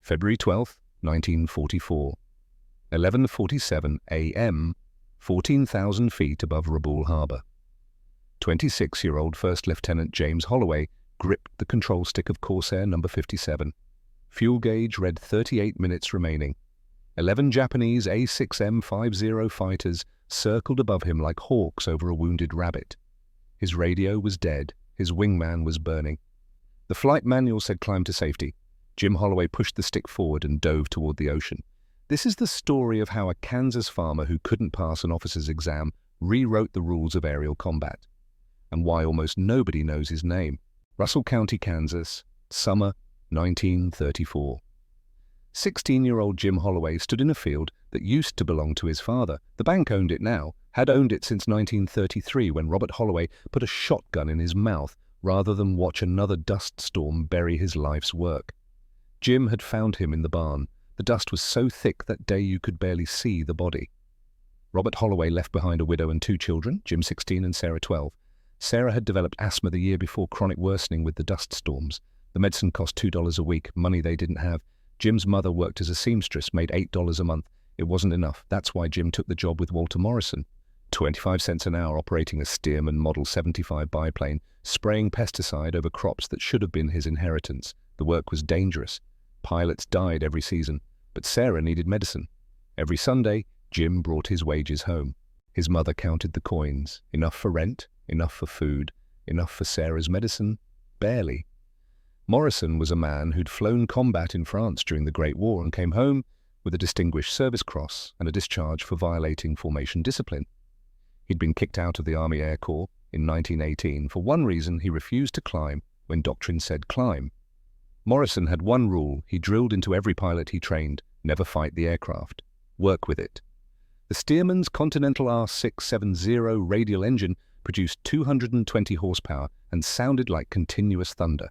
February 12, 1944. 11:47 a.m., 14,000 feet above Rabaul Harbour. 26-year-old First Lieutenant James Holloway gripped the control stick of Corsair No. 57. Fuel gauge read 38 minutes remaining. 11 Japanese A6M50 fighters circled above him like hawks over a wounded rabbit. His radio was dead. His wingman was burning. The flight manual said climb to safety. Jim Holloway pushed the stick forward and dove toward the ocean. This is the story of how a Kansas farmer who couldn't pass an officer's exam rewrote the rules of aerial combat, and why almost nobody knows his name. Russell County, Kansas, summer 1934. 16-year-old Jim Holloway stood in a field that used to belong to his father. The bank owned it now, had owned it since 1933 when Robert Holloway put a shotgun in his mouth rather than watch another dust storm bury his life's work. Jim had found him in the barn. The dust was so thick that day you could barely see the body. Robert Holloway left behind a widow and 2 children, Jim 16 and Sarah 12. Sarah had developed asthma the year before, chronic worsening with the dust storms. The medicine cost $2 a week, money they didn't have. Jim's mother worked as a seamstress, made $8 a month. It wasn't enough. That's why Jim took the job with Walter Morrison. 25 cents an hour operating a Stearman Model 75 biplane, spraying pesticide over crops that should have been his inheritance. The work was dangerous. Pilots died every season, but Sarah needed medicine. Every Sunday, Jim brought his wages home. His mother counted the coins. Enough for rent, enough for food, enough for Sarah's medicine? Barely. Morrison was a man who'd flown combat in France during the Great War and came home with a Distinguished Service Cross and a discharge for violating formation discipline. He'd been kicked out of the Army Air Corps in 1918 for one reason: he refused to climb when doctrine said climb. Morrison had one rule he drilled into every pilot he trained: never fight the aircraft. Work with it. The Stearman's Continental R670 radial engine produced 220 horsepower and sounded like continuous thunder.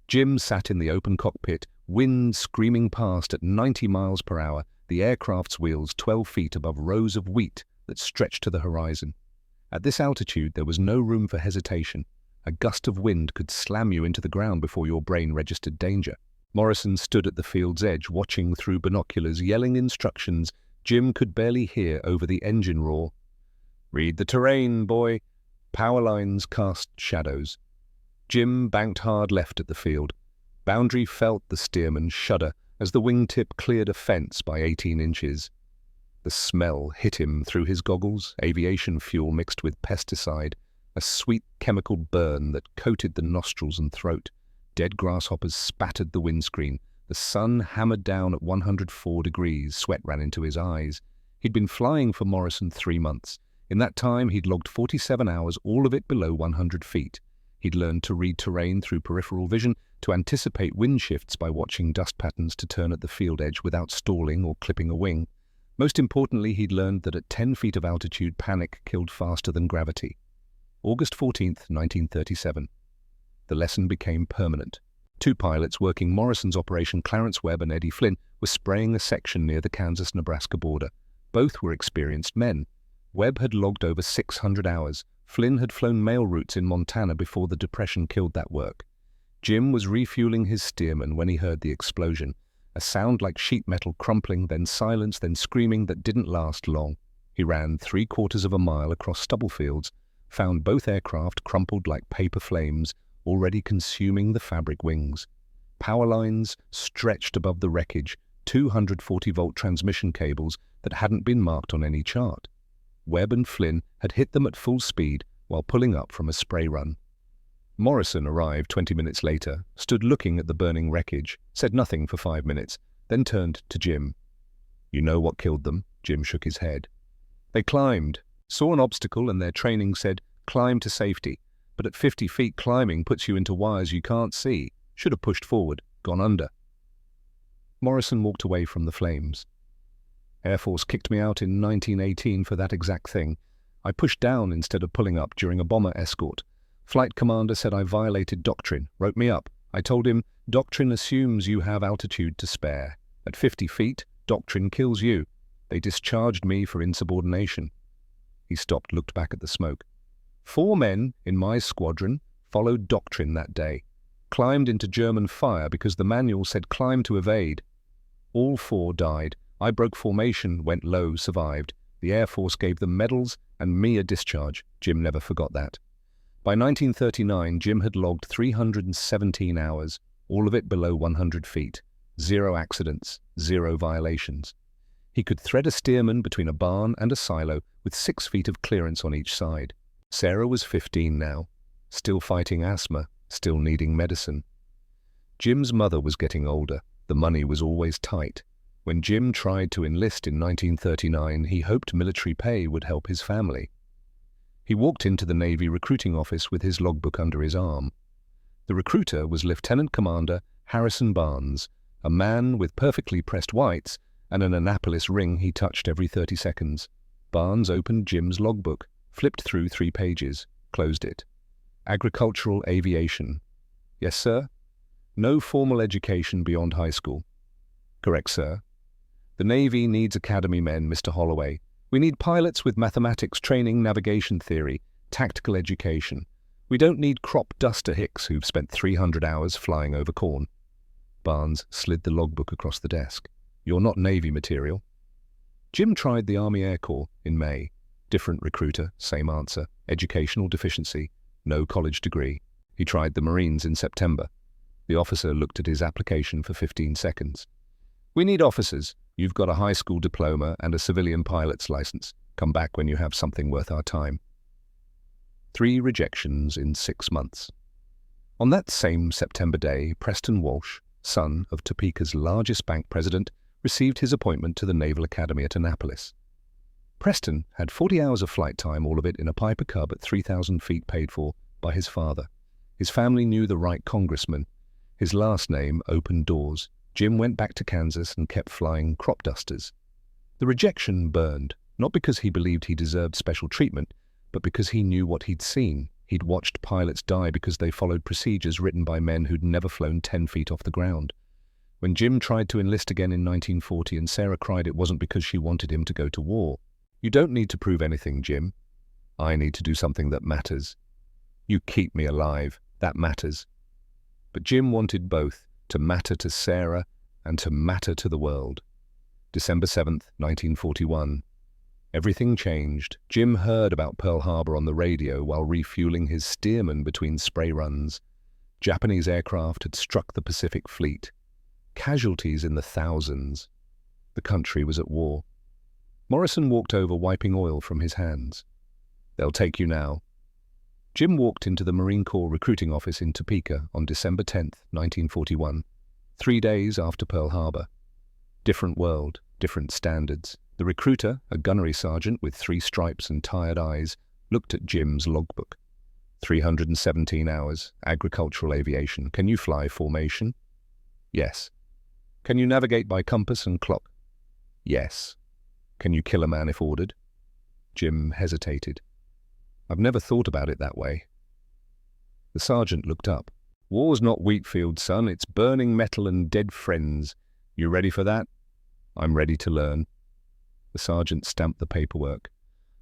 Jim sat in the open cockpit, wind screaming past at 90 miles per hour, the aircraft's wheels 12 feet above rows of wheat that stretched to the horizon. At this altitude, there was no room for hesitation. A gust of wind could slam you into the ground before your brain registered danger. Morrison stood at the field's edge, watching through binoculars, yelling instructions Jim could barely hear over the engine roar. "Read the terrain, boy." Power lines cast shadows. Jim banked hard left at the field. Boundary felt the Stearman shudder as the wingtip cleared a fence by 18 inches. The smell hit him through his goggles, aviation fuel mixed with pesticide, a sweet chemical burn that coated the nostrils and throat. Dead grasshoppers spattered the windscreen. The sun hammered down at 104 degrees. Sweat ran into his eyes. He'd been flying for Morrison 3 months. In that time, he'd logged 47 hours, all of it below 100 feet. He'd learned to read terrain through peripheral vision, to anticipate wind shifts by watching dust patterns, to turn at the field edge without stalling or clipping a wing. Most importantly, he'd learned that at 10 feet of altitude, panic killed faster than gravity. August 14th, 1937. The lesson became permanent. 2 pilots working Morrison's operation, Clarence Webb and Eddie Flynn, were spraying a section near the Kansas-Nebraska border. Both were experienced men. Webb had logged over 600 hours. Flynn had flown mail routes in Montana before the Depression killed that work. Jim was refueling his Stearman when he heard the explosion. A sound like sheet metal crumpling, then silence, then screaming that didn't last long. He ran 3/4 of a mile across stubble fields, found both aircraft crumpled like paper flames, already consuming the fabric wings. Power lines stretched above the wreckage, 240-volt transmission cables that hadn't been marked on any chart. Webb and Flynn had hit them at full speed while pulling up from a spray run. Morrison arrived 20 minutes later, stood looking at the burning wreckage, said nothing for 5 minutes, then turned to Jim. "You know what killed them?" Jim shook his head. "They climbed, saw an obstacle, and their training said, climb to safety. But at 50 feet, climbing puts you into wires you can't see. Should have pushed forward, gone under." Morrison walked away from the flames. "Air Force kicked me out in 1918 for that exact thing. I pushed down instead of pulling up during a bomber escort. Flight commander said I violated doctrine, wrote me up. I told him, doctrine assumes you have altitude to spare. At 50 feet, doctrine kills you. They discharged me for insubordination." He stopped, looked back at the smoke. 4 men in my squadron followed doctrine that day. Climbed into German fire because the manual said climb to evade. All 4 died. I broke formation, went low, survived. The Air Force gave them medals and me a discharge. Jim never forgot that. By 1939, Jim had logged 317 hours, all of it below 100 feet. 0 accidents, 0 violations. He could thread a steerman between a barn and a silo with 6 feet of clearance on each side. Sarah was 15 now, still fighting asthma, still needing medicine. Jim's mother was getting older. The money was always tight. When Jim tried to enlist in 1939, he hoped military pay would help his family. He walked into the Navy recruiting office with his logbook under his arm. The recruiter was Lieutenant Commander Harrison Barnes, a man with perfectly pressed whites and an Annapolis ring he touched every 30 seconds. Barnes opened Jim's logbook, flipped through 3 pages, closed it. Agricultural aviation. Yes, sir? No formal education beyond high school. Correct, sir. The Navy needs academy men, Mr. Holloway. We need pilots with mathematics training, navigation theory, tactical education. We don't need crop duster hicks who've spent 300 hours flying over corn. Barnes slid the logbook across the desk. You're not Navy material. Jim tried the Army Air Corps in May. Different recruiter, same answer. Educational deficiency, no college degree. He tried the Marines in September. The officer looked at his application for 15 seconds. We need officers. You've got a high school diploma and a civilian pilot's license. Come back when you have something worth our time. 3 rejections in 6 months. On that same September day, Preston Walsh, son of Topeka's largest bank president, received his appointment to the Naval Academy at Annapolis. Preston had 40 hours of flight time, all of it in a Piper Cub at 3,000 feet paid for by his father. His family knew the right congressman. His last name opened doors. Jim went back to Kansas and kept flying crop dusters. The rejection burned, not because he believed he deserved special treatment, but because he knew what he'd seen. He'd watched pilots die because they followed procedures written by men who'd never flown 10 feet off the ground. When Jim tried to enlist again in 1940 and Sarah cried, it wasn't because she wanted him to go to war. You don't need to prove anything, Jim. I need to do something that matters. You keep me alive. That matters. But Jim wanted both, to matter to Sarah and to matter to the world. December 7th, 1941. Everything changed. Jim heard about Pearl Harbor on the radio while refueling his steerman between spray runs. Japanese aircraft had struck the Pacific Fleet. Casualties in the thousands. The country was at war. Morrison walked over, wiping oil from his hands. They'll take you now. Jim walked into the Marine Corps recruiting office in Topeka on December 10th, 1941, 3 days after Pearl Harbor. Different world, different standards. The recruiter, a gunnery sergeant with 3 stripes and tired eyes, looked at Jim's logbook. 317 hours, agricultural aviation. Can you fly formation? Yes. Can you navigate by compass and clock? Yes. Can you kill a man if ordered? Jim hesitated. I've never thought about it that way. The sergeant looked up. War's not wheat fields, son. It's burning metal and dead friends. You ready for that? I'm ready to learn. The sergeant stamped the paperwork.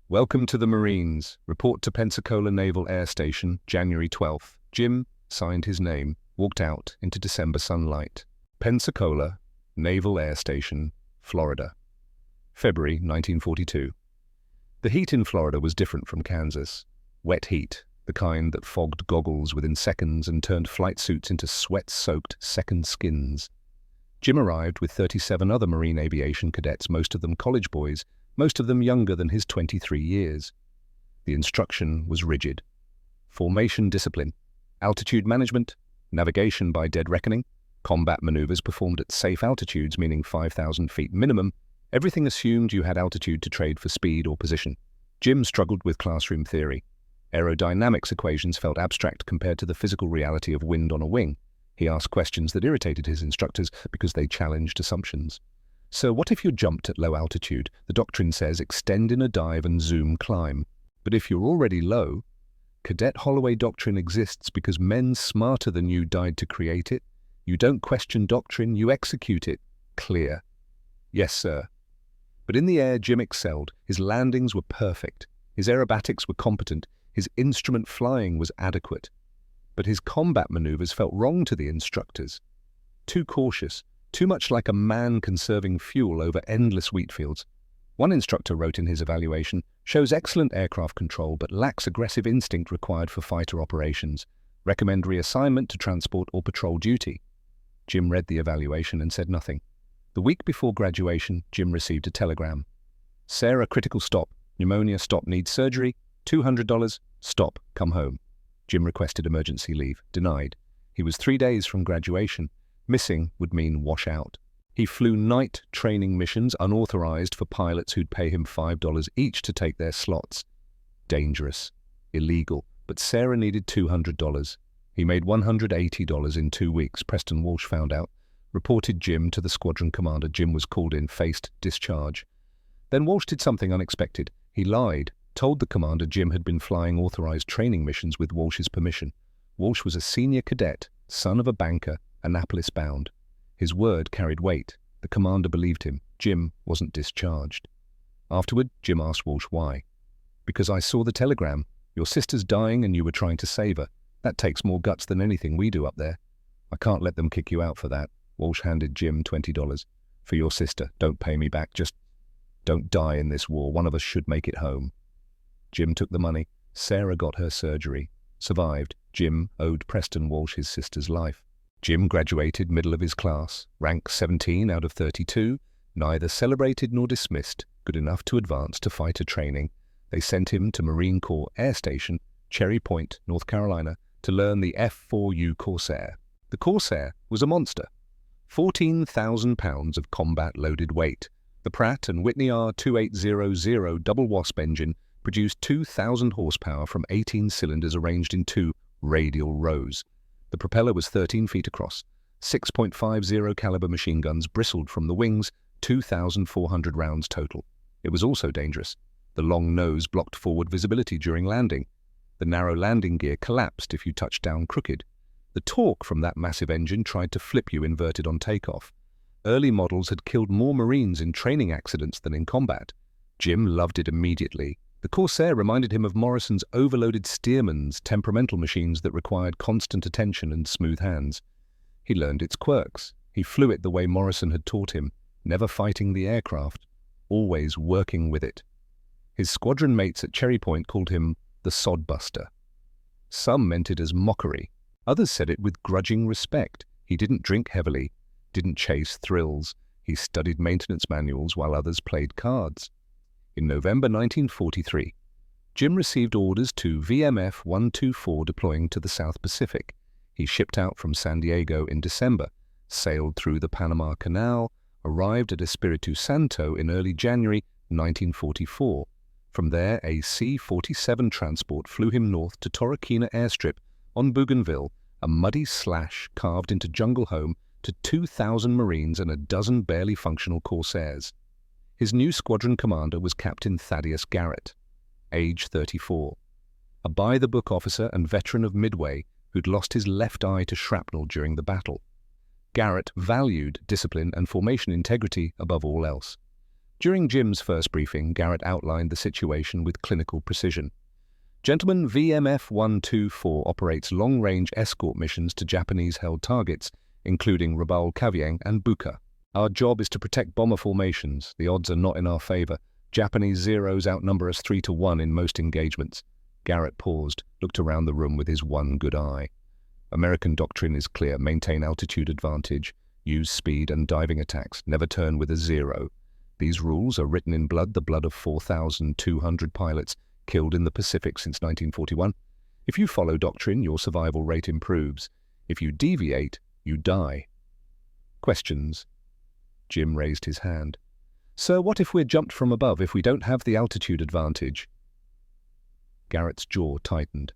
Welcome to the Marines. Report to Pensacola Naval Air Station, January 12th. Jim signed his name, walked out into December sunlight. Pensacola Naval Air Station, Florida. February 1942. The heat in Florida was different from Kansas. Wet heat, the kind that fogged goggles within seconds and turned flight suits into sweat-soaked second skins. Jim arrived with 37 other Marine aviation cadets, most of them college boys, most of them younger than his 23 years. The instruction was rigid. Formation discipline, altitude management, navigation by dead reckoning, combat maneuvers performed at safe altitudes, meaning 5,000 feet minimum. Everything assumed you had altitude to trade for speed or position. Jim struggled with classroom theory. Aerodynamics equations felt abstract compared to the physical reality of wind on a wing. He asked questions that irritated his instructors because they challenged assumptions. So what if you jumped at low altitude? The doctrine says extend in a dive and zoom climb. But if you're already low, Cadet Holloway doctrine exists because men smarter than you died to create it. You don't question doctrine, you execute it. Clear. Yes, sir. But in the air, Jim excelled. His landings were perfect. His aerobatics were competent. His instrument flying was adequate. But his combat maneuvers felt wrong to the instructors. Too cautious, Too much like a man conserving fuel over endless wheat fields. One instructor wrote in his evaluation, shows excellent aircraft control but lacks aggressive instinct required for fighter operations. Recommend reassignment to transport or patrol duty. Jim read the evaluation and said nothing. The week before graduation, Jim received a telegram. Sarah, critical stop. Pneumonia, stop, needs surgery. $200, stop, come home. Jim requested emergency leave, denied. He was 3 days from graduation. Missing would mean wash out. He flew night training missions unauthorized for pilots who'd pay him $5 each to take their slots. Dangerous, illegal, but Sarah needed $200. He made $180 in 2 weeks, Preston Walsh found out. Reported Jim to the squadron commander. Jim was called in, faced discharge. Then Walsh did something unexpected. He lied, told the commander Jim had been flying authorized training missions with Walsh's permission. Walsh was a senior cadet, son of a banker, Annapolis-bound. His word carried weight. The commander believed him. Jim wasn't discharged. Afterward, Jim asked Walsh why. Because I saw the telegram. Your sister's dying and you were trying to save her. That takes more guts than anything we do up there. I can't let them kick you out for that. Walsh handed Jim $20. For your sister, don't pay me back. Just don't die in this war. One of us should make it home. Jim took the money. Sarah got her surgery. Survived. Jim owed Preston Walsh his sister's life. Jim graduated middle of his class, rank 17 out of 32, neither celebrated nor dismissed, good enough to advance to fighter training. They sent him to Marine Corps Air Station, Cherry Point, North Carolina, to learn the F-4U Corsair. The Corsair was a monster. 14,000 pounds of combat-loaded weight. The Pratt & Whitney R2800 double wasp engine produced 2,000 horsepower from 18 cylinders arranged in 2 radial rows. The propeller was 13 feet across. 6.50 caliber machine guns bristled from the wings, 2,400 rounds total. It was also dangerous. The long nose blocked forward visibility during landing. The narrow landing gear collapsed if you touched down crooked. The torque from that massive engine tried to flip you inverted on takeoff. Early models had killed more Marines in training accidents than in combat. Jim loved it immediately. The Corsair reminded him of Morrison's overloaded Stearman's temperamental machines that required constant attention and smooth hands. He learned its quirks. He flew it the way Morrison had taught him, never fighting the aircraft, always working with it. His squadron mates at Cherry Point called him the Sodbuster. Some meant it as mockery. Others said it with grudging respect. He didn't drink heavily, didn't chase thrills. He studied maintenance manuals while others played cards. In November 1943, Jim received orders to VMF 124 deploying to the South Pacific. He shipped out from San Diego in December, sailed through the Panama Canal, arrived at Espiritu Santo in early January 1944. From there, a C-47 transport flew him north to Torquay Airstrip on Bougainville, a muddy slash carved into jungle home to 2,000 Marines and a dozen barely functional Corsairs. His new squadron commander was Captain Thaddeus Garrett, age 34, a by-the-book officer and veteran of Midway who'd lost his left eye to shrapnel during the battle. Garrett valued discipline and formation integrity above all else. During Jim's first briefing, Garrett outlined the situation with clinical precision. Gentlemen, VMF 124 operates long-range escort missions to Japanese-held targets, including Rabaul Kavieng and Buka. Our job is to protect bomber formations. The odds are not in our favor. Japanese Zeros outnumber us 3-1 in most engagements. Garrett paused, looked around the room with his one good eye. American doctrine is clear. Maintain altitude advantage. Use speed and diving attacks. Never turn with a zero. These rules are written in blood, the blood of 4,200 pilots killed in the Pacific since 1941. If you follow doctrine, your survival rate improves. If you deviate, you die. Questions? Jim raised his hand. Sir, what if we're jumped from above, if we don't have the altitude advantage? Garrett's jaw tightened.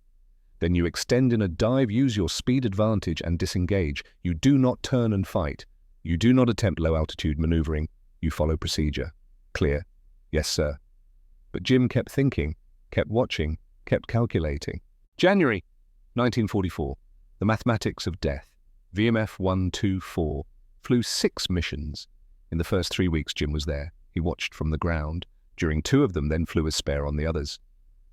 Then you extend in a dive, use your speed advantage and disengage. You do not turn and fight. You do not attempt low-altitude maneuvering. You follow procedure. Clear? Yes, sir. But Jim kept thinking, kept watching, kept calculating. January 1944. The mathematics of death. VMF 124 flew 6 missions. In the first 3 weeks Jim was there. He watched from the ground. During 2 of them, then flew as spare on the others.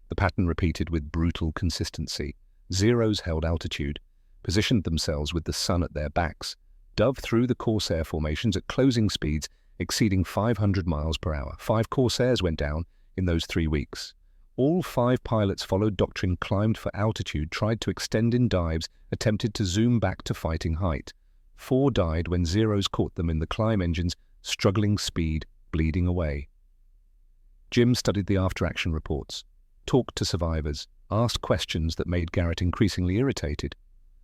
The pattern repeated with brutal consistency. Zeros held altitude, positioned themselves with the sun at their backs, dove through the Corsair formations at closing speeds exceeding 500 miles per hour. 5 Corsairs went down in those 3 weeks. All 5 pilots followed doctrine, climbed for altitude, tried to extend in dives, attempted to zoom back to fighting height. 4 died when Zeros caught them in the climb engines, struggling speed, bleeding away. Jim studied the after-action reports, talked to survivors, asked questions that made Garrett increasingly irritated.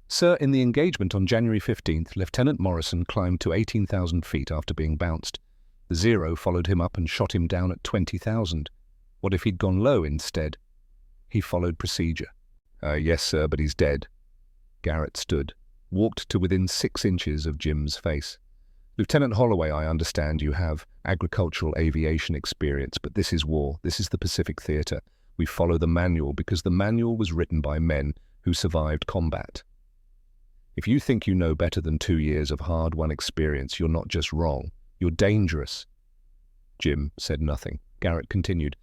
Sir, in the engagement on January 15th, Lieutenant Morrison climbed to 18,000 feet after being bounced. The Zero followed him up and shot him down at 20,000. What if he'd gone low instead? He followed procedure. Yes, sir, but he's dead. Garrett stood, walked to within 6 inches of Jim's face. Lieutenant Holloway, I understand you have agricultural aviation experience, but this is war. This is the Pacific Theater. We follow the manual because the manual was written by men who survived combat. If you think you know better than 2 years of hard-won experience, you're not just wrong, you're dangerous. Jim said nothing. Garrett continued.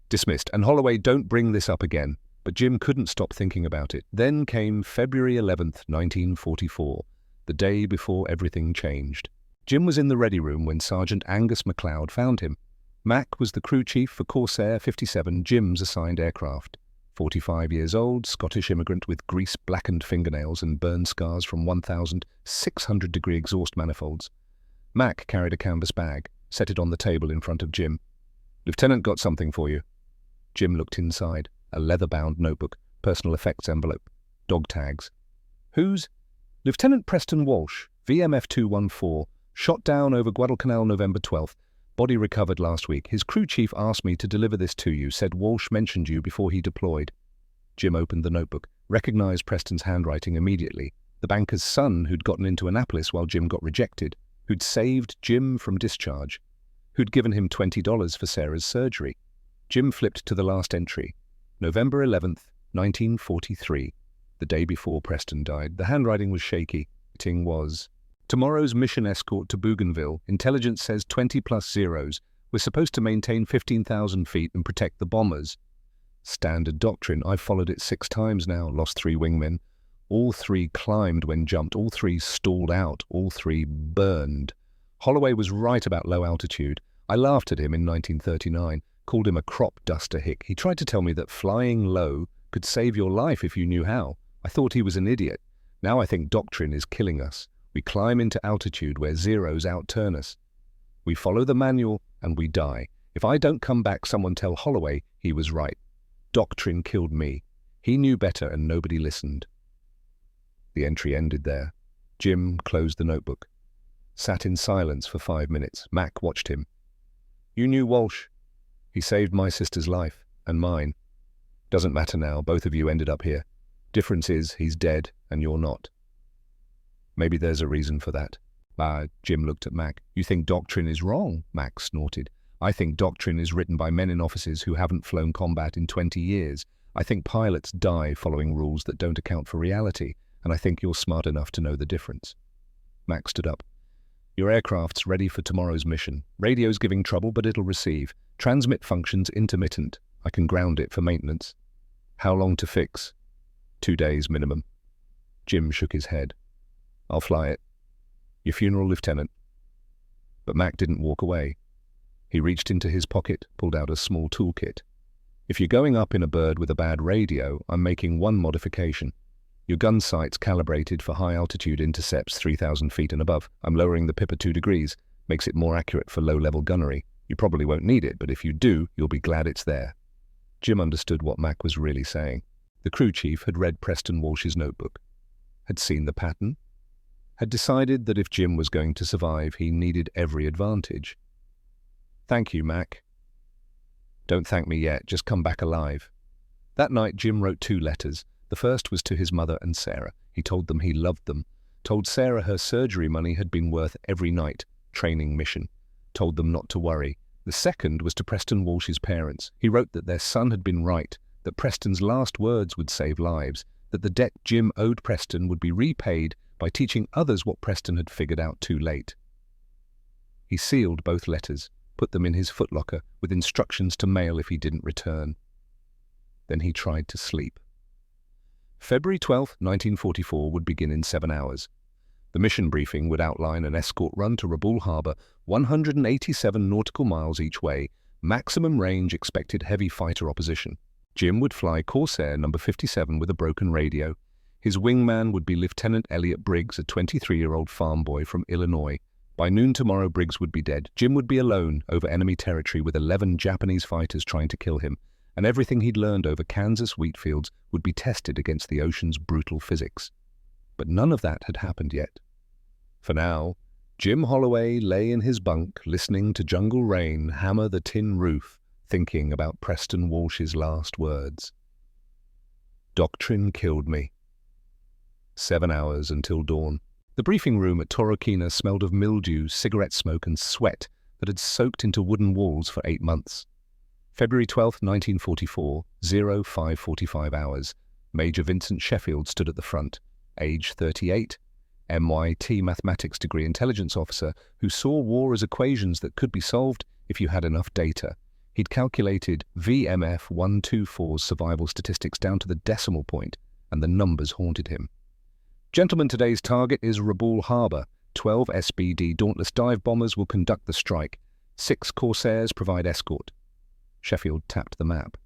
Dismissed. And Holloway, don't bring this up again. But Jim couldn't stop thinking about it. Then came February 11th, 1944, the day before everything changed. Jim was in the ready room when Sergeant Angus MacLeod found him. Mac was the crew chief for Corsair 57, Jim's assigned aircraft. 45 years old, Scottish immigrant with grease-blackened fingernails and burn scars from 1,600-degree exhaust manifolds. Mac carried a canvas bag, set it on the table in front of Jim. Lieutenant got something for you. Jim looked inside. A leather-bound notebook, personal effects envelope, dog tags. Whose? Lieutenant Preston Walsh, VMF 214, shot down over Guadalcanal November 12th. Body recovered last week. His crew chief asked me to deliver this to you, said Walsh mentioned you before he deployed. Jim opened the notebook, recognized Preston's handwriting immediately. The banker's son who'd gotten into Annapolis while Jim got rejected, who'd saved Jim from discharge, who'd given him $20 for Sarah's surgery. Jim flipped to the last entry. November 11th, 1943, the day before Preston died. The handwriting was shaky. It was, tomorrow's mission escort to Bougainville. Intelligence says 20+ Zeros. We're supposed to maintain 15,000 feet and protect the bombers. Standard doctrine. I've followed it 6 times now, lost 3 wingmen. All 3 climbed when jumped. All 3 stalled out. All 3 burned. Holloway was right about low altitude. I laughed at him in 1939. Called him a crop duster hick. He tried to tell me that flying low could save your life if you knew how. I thought he was an idiot. Now I think doctrine is killing us. We climb into altitude where Zeros outturn us. We follow the manual and we die. If I don't come back, someone tell Holloway he was right. Doctrine killed me. He knew better and nobody listened. The entry ended there. Jim closed the notebook. Sat in silence for 5 minutes. Mac watched him. You knew Walsh. He saved my sister's life, and mine. Doesn't matter now, both of you ended up here. Difference is, he's dead, and you're not. Maybe there's a reason for that. Jim looked at Mac. You think doctrine is wrong? Mac snorted. I think doctrine is written by men in offices who haven't flown combat in 20 years. I think pilots die following rules that don't account for reality, and I think you're smart enough to know the difference. Mac stood up. Your aircraft's ready for tomorrow's mission. Radio's giving trouble, but it'll receive. Transmit function's intermittent. I can ground it for maintenance. How long to fix? 2 days minimum. Jim shook his head. I'll fly it. Your funeral, Lieutenant. But Mac didn't walk away. He reached into his pocket, pulled out a small toolkit. If you're going up in a bird with a bad radio, I'm making one modification. Your gun sight's calibrated for high-altitude intercepts 3,000 feet and above. I'm lowering the pipper 2 degrees. Makes it more accurate for low-level gunnery. You probably won't need it, but if you do, you'll be glad it's there. Jim understood what Mac was really saying. The crew chief had read Preston Walsh's notebook, had seen the pattern, had decided that if Jim was going to survive, he needed every advantage. Thank you, Mac. Don't thank me yet, just come back alive. That night, Jim wrote 2 letters. The first was to his mother and Sarah. He told them he loved them, told Sarah her surgery money had been worth every night, training mission. Told them not to worry. The second was to Preston Walsh's parents. He wrote that their son had been right, that Preston's last words would save lives, that the debt Jim owed Preston would be repaid by teaching others what Preston had figured out too late. He sealed both letters, put them in his footlocker with instructions to mail if he didn't return. Then he tried to sleep. February 12, 1944 would begin in 7 hours. The mission briefing would outline an escort run to Rabaul Harbor, 187 nautical miles each way, maximum range expected heavy fighter opposition. Jim would fly Corsair number 57 with a broken radio. His wingman would be Lieutenant Elliot Briggs, a 23-year-old farm boy from Illinois. By noon tomorrow, Briggs would be dead. Jim would be alone over enemy territory with 11 Japanese fighters trying to kill him, and everything he'd learned over Kansas wheat fields would be tested against the ocean's brutal physics. But none of that had happened yet. For now, Jim Holloway lay in his bunk listening to Jungle Rain hammer the tin roof, thinking about Preston Walsh's last words. Doctrine killed me. 7 hours until dawn. The briefing room at Torokina smelled of mildew, cigarette smoke and sweat that had soaked into wooden walls for 8 months. February 12, 1944, 05:45 hours. Major Vincent Sheffield stood at the front, age 38, MIT mathematics degree intelligence officer who saw war as equations that could be solved if you had enough data. He'd calculated VMF 124's survival statistics down to the decimal point, and the numbers haunted him. Gentlemen, today's target is Rabaul Harbor. 12 SBD Dauntless dive bombers will conduct the strike. 6 Corsairs provide escort. Sheffield tapped the map.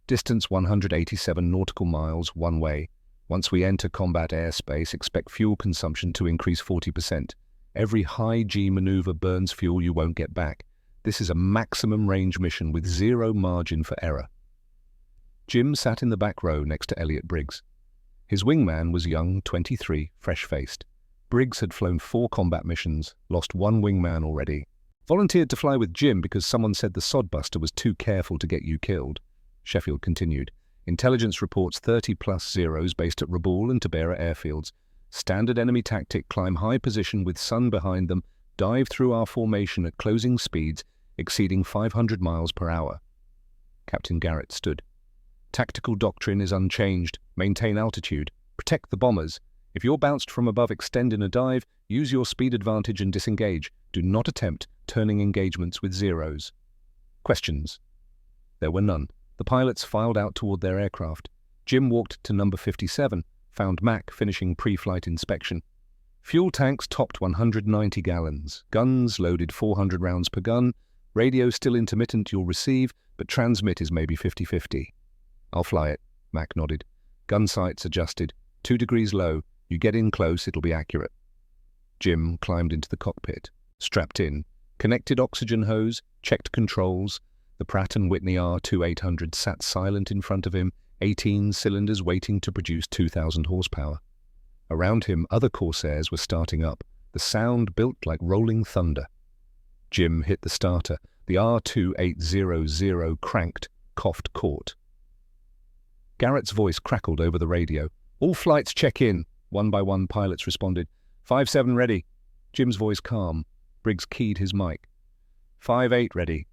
Distance 187 nautical miles one way. Once we enter combat airspace, expect fuel consumption to increase 40%. Every high-G maneuver burns fuel you won't get back. This is a maximum range mission with zero margin for error. Jim sat in the back row next to Elliot Briggs. His wingman was young, 23, fresh-faced. Briggs had flown 4 combat missions, lost 1 wingman already. Volunteered to fly with Jim because someone said the sodbuster was too careful to get you killed. Sheffield continued. Intelligence reports 30-plus zeros based at Rabaul and Tabeira airfields. Standard enemy tactic: climb high position with sun behind them, dive through our formation at closing speeds exceeding 500 miles per hour. Captain Garrett stood. Tactical doctrine is unchanged. Maintain altitude. Protect the bombers. If you're bounced from above, extend in a dive. Use your speed advantage and disengage. Do not attempt turning engagements with zeros. Questions? There were none. The pilots filed out toward their aircraft. Jim walked to number 57, found Mac finishing pre-flight inspection. Fuel tanks topped 190 gallons. Guns loaded 400 rounds per gun. Radio still intermittent, you'll receive, but transmit is maybe 50-50. I'll fly it, Mac nodded. Gun sights adjusted. 2 degrees low. You get in close, it'll be accurate. Jim climbed into the cockpit. Strapped in. Connected oxygen hose. Checked controls. The Pratt & Whitney R2800 sat silent in front of him, 18 cylinders waiting to produce 2,000 horsepower. Around him, other Corsairs were starting up. The sound built like rolling thunder. Jim hit the starter. The R2800 cranked, coughed, caught. Garrett's voice crackled over the radio. All flights check in. One by one, pilots responded. 5-7 ready. Jim's voice calm. Briggs keyed his mic. 5-8 ready.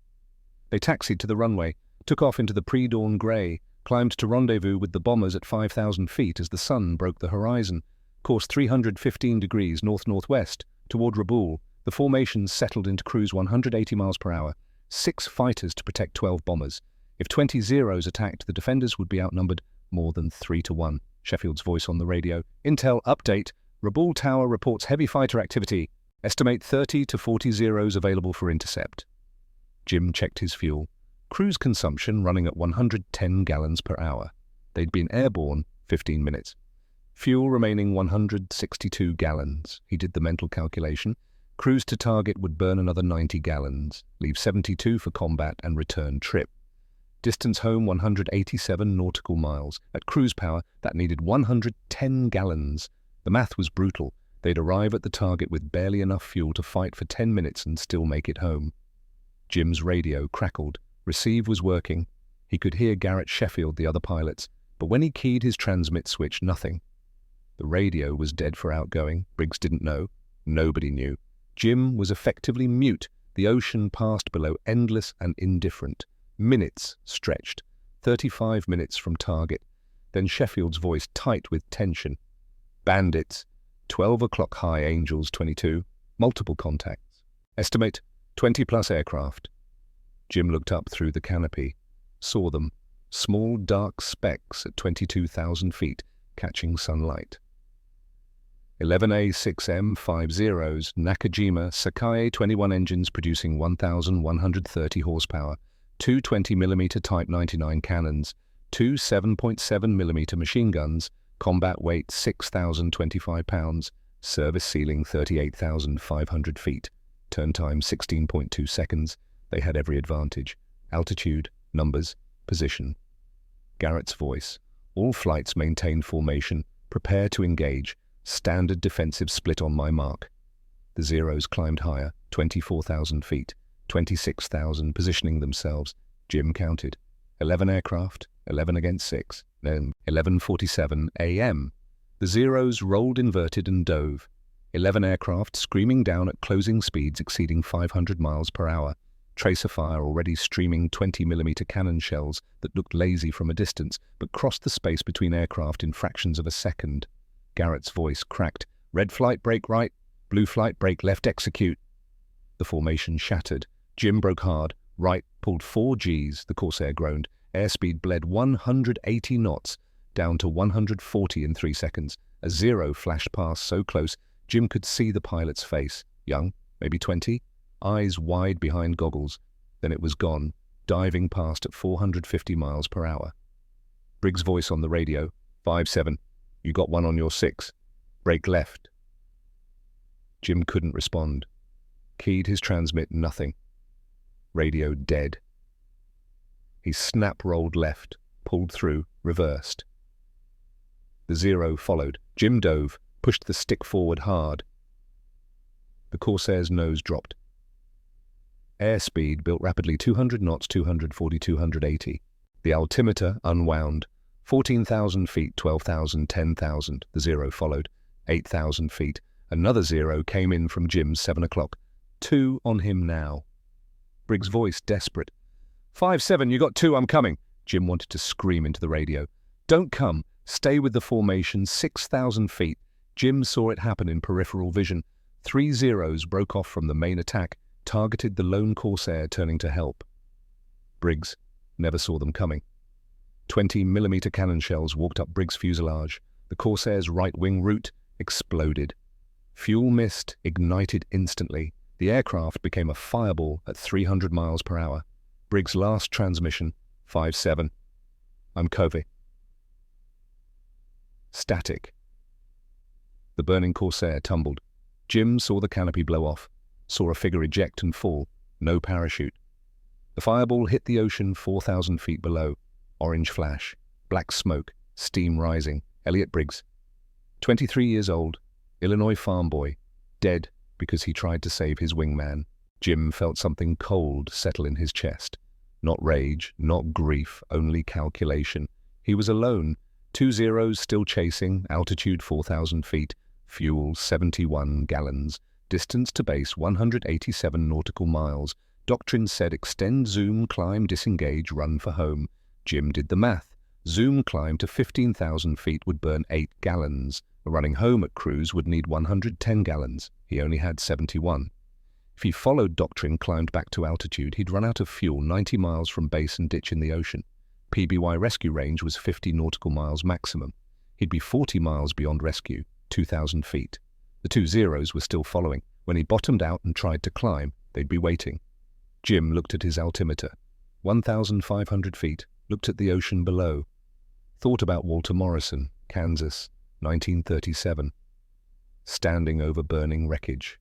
They taxied to the runway, took off into the pre-dawn grey, climbed to rendezvous with the bombers at 5,000 feet as the sun broke the horizon. Course 315 degrees north-northwest, toward Rabaul. The formations settled into cruise 180 miles per hour. 6 fighters to protect 12 bombers. If 20 Zeros attacked, the defenders would be outnumbered more than 3-1. Sheffield's voice on the radio. Intel update. Rabaul Tower reports heavy fighter activity. Estimate 30 to 40 Zeros available for intercept. Jim checked his fuel. Cruise consumption running at 110 gallons per hour. They'd been airborne 15 minutes. Fuel remaining 162 gallons. He did the mental calculation. Cruise to target would burn another 90 gallons, leave 72 for combat and return trip. Distance home 187 nautical miles. At cruise power, that needed 110 gallons. The math was brutal. They'd arrive at the target with barely enough fuel to fight for 10 minutes and still make it home. Jim's radio crackled. Receive was working. He could hear Garrett, Sheffield, the other pilots, but when he keyed his transmit switch, nothing. The radio was dead for outgoing. Briggs didn't know. Nobody knew. Jim was effectively mute. The ocean passed below, endless and indifferent. Minutes stretched. 35 minutes from target. Then Sheffield's voice tight with tension. Bandits. 12 o'clock high, Angels 22. Multiple contacts. Estimate 20-plus aircraft. Jim looked up through the canopy. Saw them. Small dark specks at 22,000 feet, catching sunlight. 11A6M50s Nakajima Sakae 21 engines producing 1,130 horsepower, two 20mm Type 99 cannons, two 7.7mm machine guns, combat weight 6,025 pounds, service ceiling 38,500 feet, turn time 16.2 seconds. They had every advantage. Altitude, numbers, position. Garrett's voice. All flights maintain formation. Prepare to engage. Standard defensive split on my mark. The Zeros climbed higher, 24,000 feet, 26,000 positioning themselves. Jim counted. 11 aircraft, 11 against 6. Then 11:47 a.m. The Zeros rolled inverted and dove. 11 aircraft screaming down at closing speeds exceeding 500 miles per hour. Tracer fire already streaming 20mm cannon shells that looked lazy from a distance but crossed the space between aircraft in fractions of a second. Garrett's voice cracked. Red flight brake right, blue flight brake left, execute. The formation shattered. Jim broke hard. Right, pulled 4 Gs, the Corsair groaned. Airspeed bled 180 knots, down to 140 in 3 seconds. A Zero flashed past so close, Jim could see the pilot's face. Young, maybe 20, eyes wide behind goggles. Then it was gone, diving past at 450 miles per hour. Briggs' voice on the radio. 5-7. You got one on your 6. Brake left. Jim couldn't respond. Keyed his transmit, nothing. Radio dead. He snap-rolled left, pulled through, reversed. The Zero followed. Jim dove, pushed the stick forward hard. The Corsair's nose dropped. Airspeed built rapidly, 200 knots, 240, 280. The altimeter unwound. 14,000 feet, 12,000, 10,000. The Zero followed. 8,000 feet. Another Zero came in from Jim's 7 o'clock. 2 on him now. Briggs' voice desperate. 5-7, you got 2, I'm coming. Jim wanted to scream into the radio. Don't come. Stay with the formation, 6,000 feet. Jim saw it happen in peripheral vision. 3 Zeros broke off from the main attack, targeted the lone Corsair turning to help. Briggs never saw them coming. 20mm cannon shells walked up Briggs' fuselage. The Corsair's right wing root exploded. Fuel mist ignited instantly. The aircraft became a fireball at 300 miles per hour. Briggs' last transmission, 5-7. I'm Covey. Static. The burning Corsair tumbled. Jim saw the canopy blow off, saw a figure eject and fall, no parachute. The fireball hit the ocean 4,000 feet below. Orange flash, black smoke, steam rising. Elliot Briggs, 23 years old, Illinois farm boy, dead because he tried to save his wingman. Jim felt something cold settle in his chest. Not rage, not grief, only calculation. He was alone. 2 Zeros still chasing, altitude 4,000 feet, fuel 71 gallons, distance to base 187 nautical miles. Doctrine said extend, zoom, climb, disengage, run for home. Jim did the math. Zoom climb to 15,000 feet would burn 8 gallons. Running home at cruise would need 110 gallons. He only had 71. If he followed Doctrine, climbed back to altitude, he'd run out of fuel 90 miles from base and ditch in the ocean. PBY rescue range was 50 nautical miles maximum. He'd be 40 miles beyond rescue, 2,000 feet. The 2 Zeros were still following. When he bottomed out and tried to climb, they'd be waiting. Jim looked at his altimeter. 1,500 feet. Looked at the ocean below. Thought about Walter Morrison, Kansas, 1937. Standing over burning wreckage.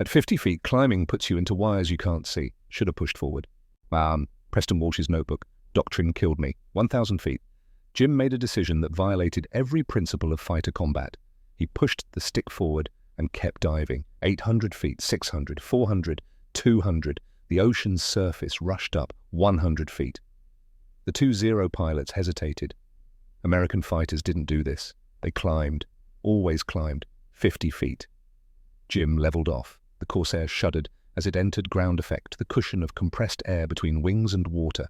At 50 feet, climbing puts you into wires you can't see. Should have pushed forward. Preston Walsh's notebook. Doctrine killed me. 1,000 feet. Jim made a decision that violated every principle of fighter combat. He pushed the stick forward and kept diving. 800 feet, 600, 400, 200. The ocean's surface rushed up 100 feet. The 2 Zero pilots hesitated. American fighters didn't do this. They climbed, always climbed, 50 feet. Jim leveled off. The Corsair shuddered as it entered ground effect, the cushion of compressed air between wings and water.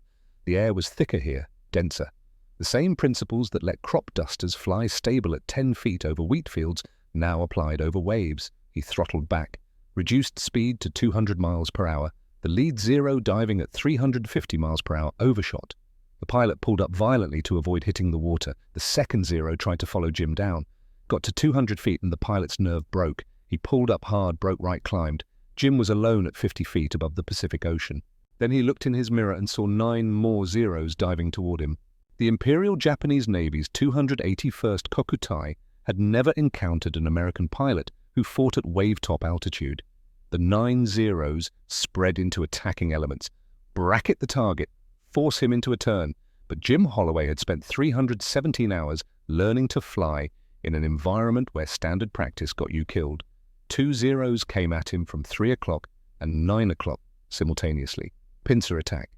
The air was thicker here, denser. The same principles that let crop dusters fly stable at 10 feet over wheat fields now applied over waves. He throttled back, reduced speed to 200 miles per hour. The lead Zero, diving at 350 miles per hour, overshot. The pilot pulled up violently to avoid hitting the water. The second Zero tried to follow Jim down. Got to 200 feet and the pilot's nerve broke. He pulled up hard, broke right, climbed. Jim was alone at 50 feet above the Pacific Ocean. Then he looked in his mirror and saw 9 more Zeros diving toward him. The Imperial Japanese Navy's 281st Kokutai had never encountered an American pilot who fought at wave-top altitude. The 9 Zeros spread into attacking elements, bracket the target, force him into a turn. But Jim Holloway had spent 317 hours learning to fly in an environment where standard practice got you killed. 2 Zeros came at him from 3 o'clock and 9 o'clock simultaneously. Pincer attack.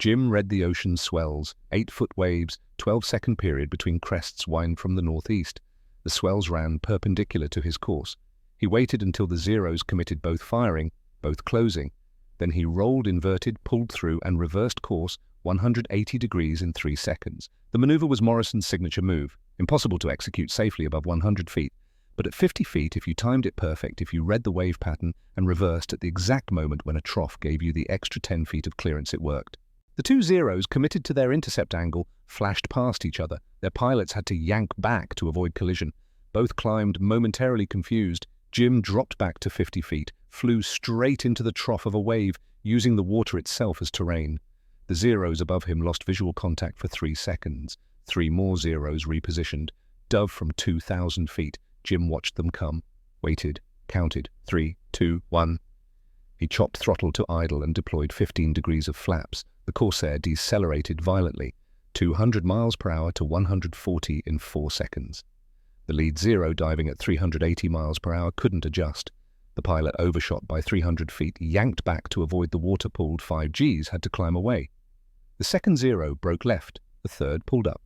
Jim read the ocean swells, 8-foot waves, 12-second period between crests wind from the northeast. The swells ran perpendicular to his course. He waited until the Zeros committed both firing, both closing. Then he rolled inverted, pulled through, and reversed course 180 degrees in 3 seconds. The maneuver was Morrison's signature move, impossible to execute safely above 100 feet. But at 50 feet, if you timed it perfect, if you read the wave pattern and reversed at the exact moment when a trough gave you the extra 10 feet of clearance, it worked. The 2 Zeros, committed to their intercept angle, flashed past each other. Their pilots had to yank back to avoid collision. Both climbed, momentarily confused. Jim dropped back to 50 feet, flew straight into the trough of a wave, using the water itself as terrain. The Zeros above him lost visual contact for 3 seconds. 3 more Zeros repositioned. Dove from 2,000 feet. Jim watched them come, waited, counted, 3, 2, 1. He chopped throttle to idle and deployed 15 degrees of flaps. The Corsair decelerated violently, 200 miles per hour to 140 in 4 seconds. The lead Zero, diving at 380 miles per hour, couldn't adjust. The pilot, overshot by 300 feet, yanked back to avoid the water-pulled 5Gs, had to climb away. The second Zero broke left, the third pulled up.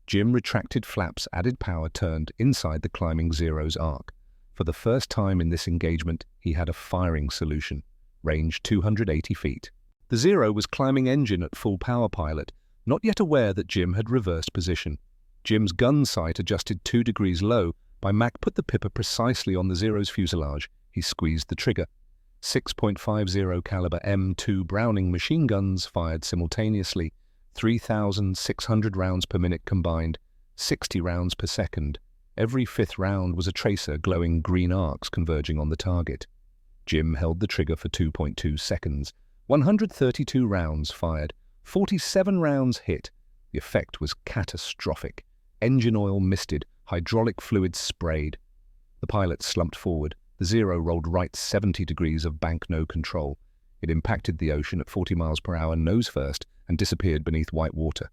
Jim retracted flaps, added power, turned inside the climbing Zero's arc. For the first time in this engagement, he had a firing solution, range 280 feet. The Zero was climbing engine at full power pilot, not yet aware that Jim had reversed position. Jim's gun sight adjusted 2 degrees low. By Mac put the pipper precisely on the Zero's fuselage. He squeezed the trigger. 6.50 caliber M2 Browning machine guns fired simultaneously, 3,600 rounds per minute combined, 60 rounds per second. Every 5th round was a tracer, glowing green arcs converging on the target. Jim held the trigger for 2.2 seconds. 132 rounds fired, 47 rounds hit. The effect was catastrophic. Engine oil misted, hydraulic fluid sprayed. The pilot slumped forward. The Zero rolled right 70 degrees of bank no control. It impacted the ocean at 40 miles per hour nose first and disappeared beneath white water.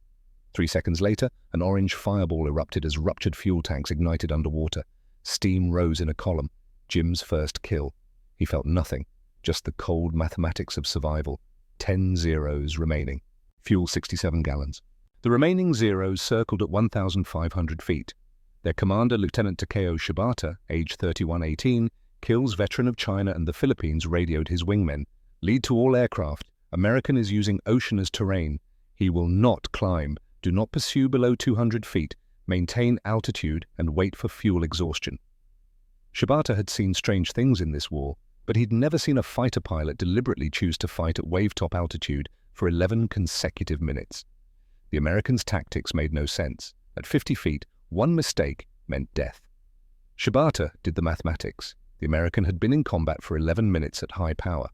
3 seconds later, an orange fireball erupted as ruptured fuel tanks ignited underwater. Steam rose in a column. Jim's first kill. He felt nothing, just the cold mathematics of survival. 10 Zeros remaining. Fuel 67 gallons. The remaining Zeros circled at 1,500 feet. Their commander, Lieutenant Takeo Shibata, age 3118, kills veteran of China and the Philippines, radioed his wingmen. Lead to all aircraft. American is using ocean as terrain. He will not climb. Do not pursue below 200 feet. Maintain altitude and wait for fuel exhaustion. Shibata had seen strange things in this war, but he'd never seen a fighter pilot deliberately choose to fight at wave-top altitude for 11 consecutive minutes. The Americans' tactics made no sense. At 50 feet, one mistake meant death. Shibata did the mathematics. The American had been in combat for 11 minutes at high power.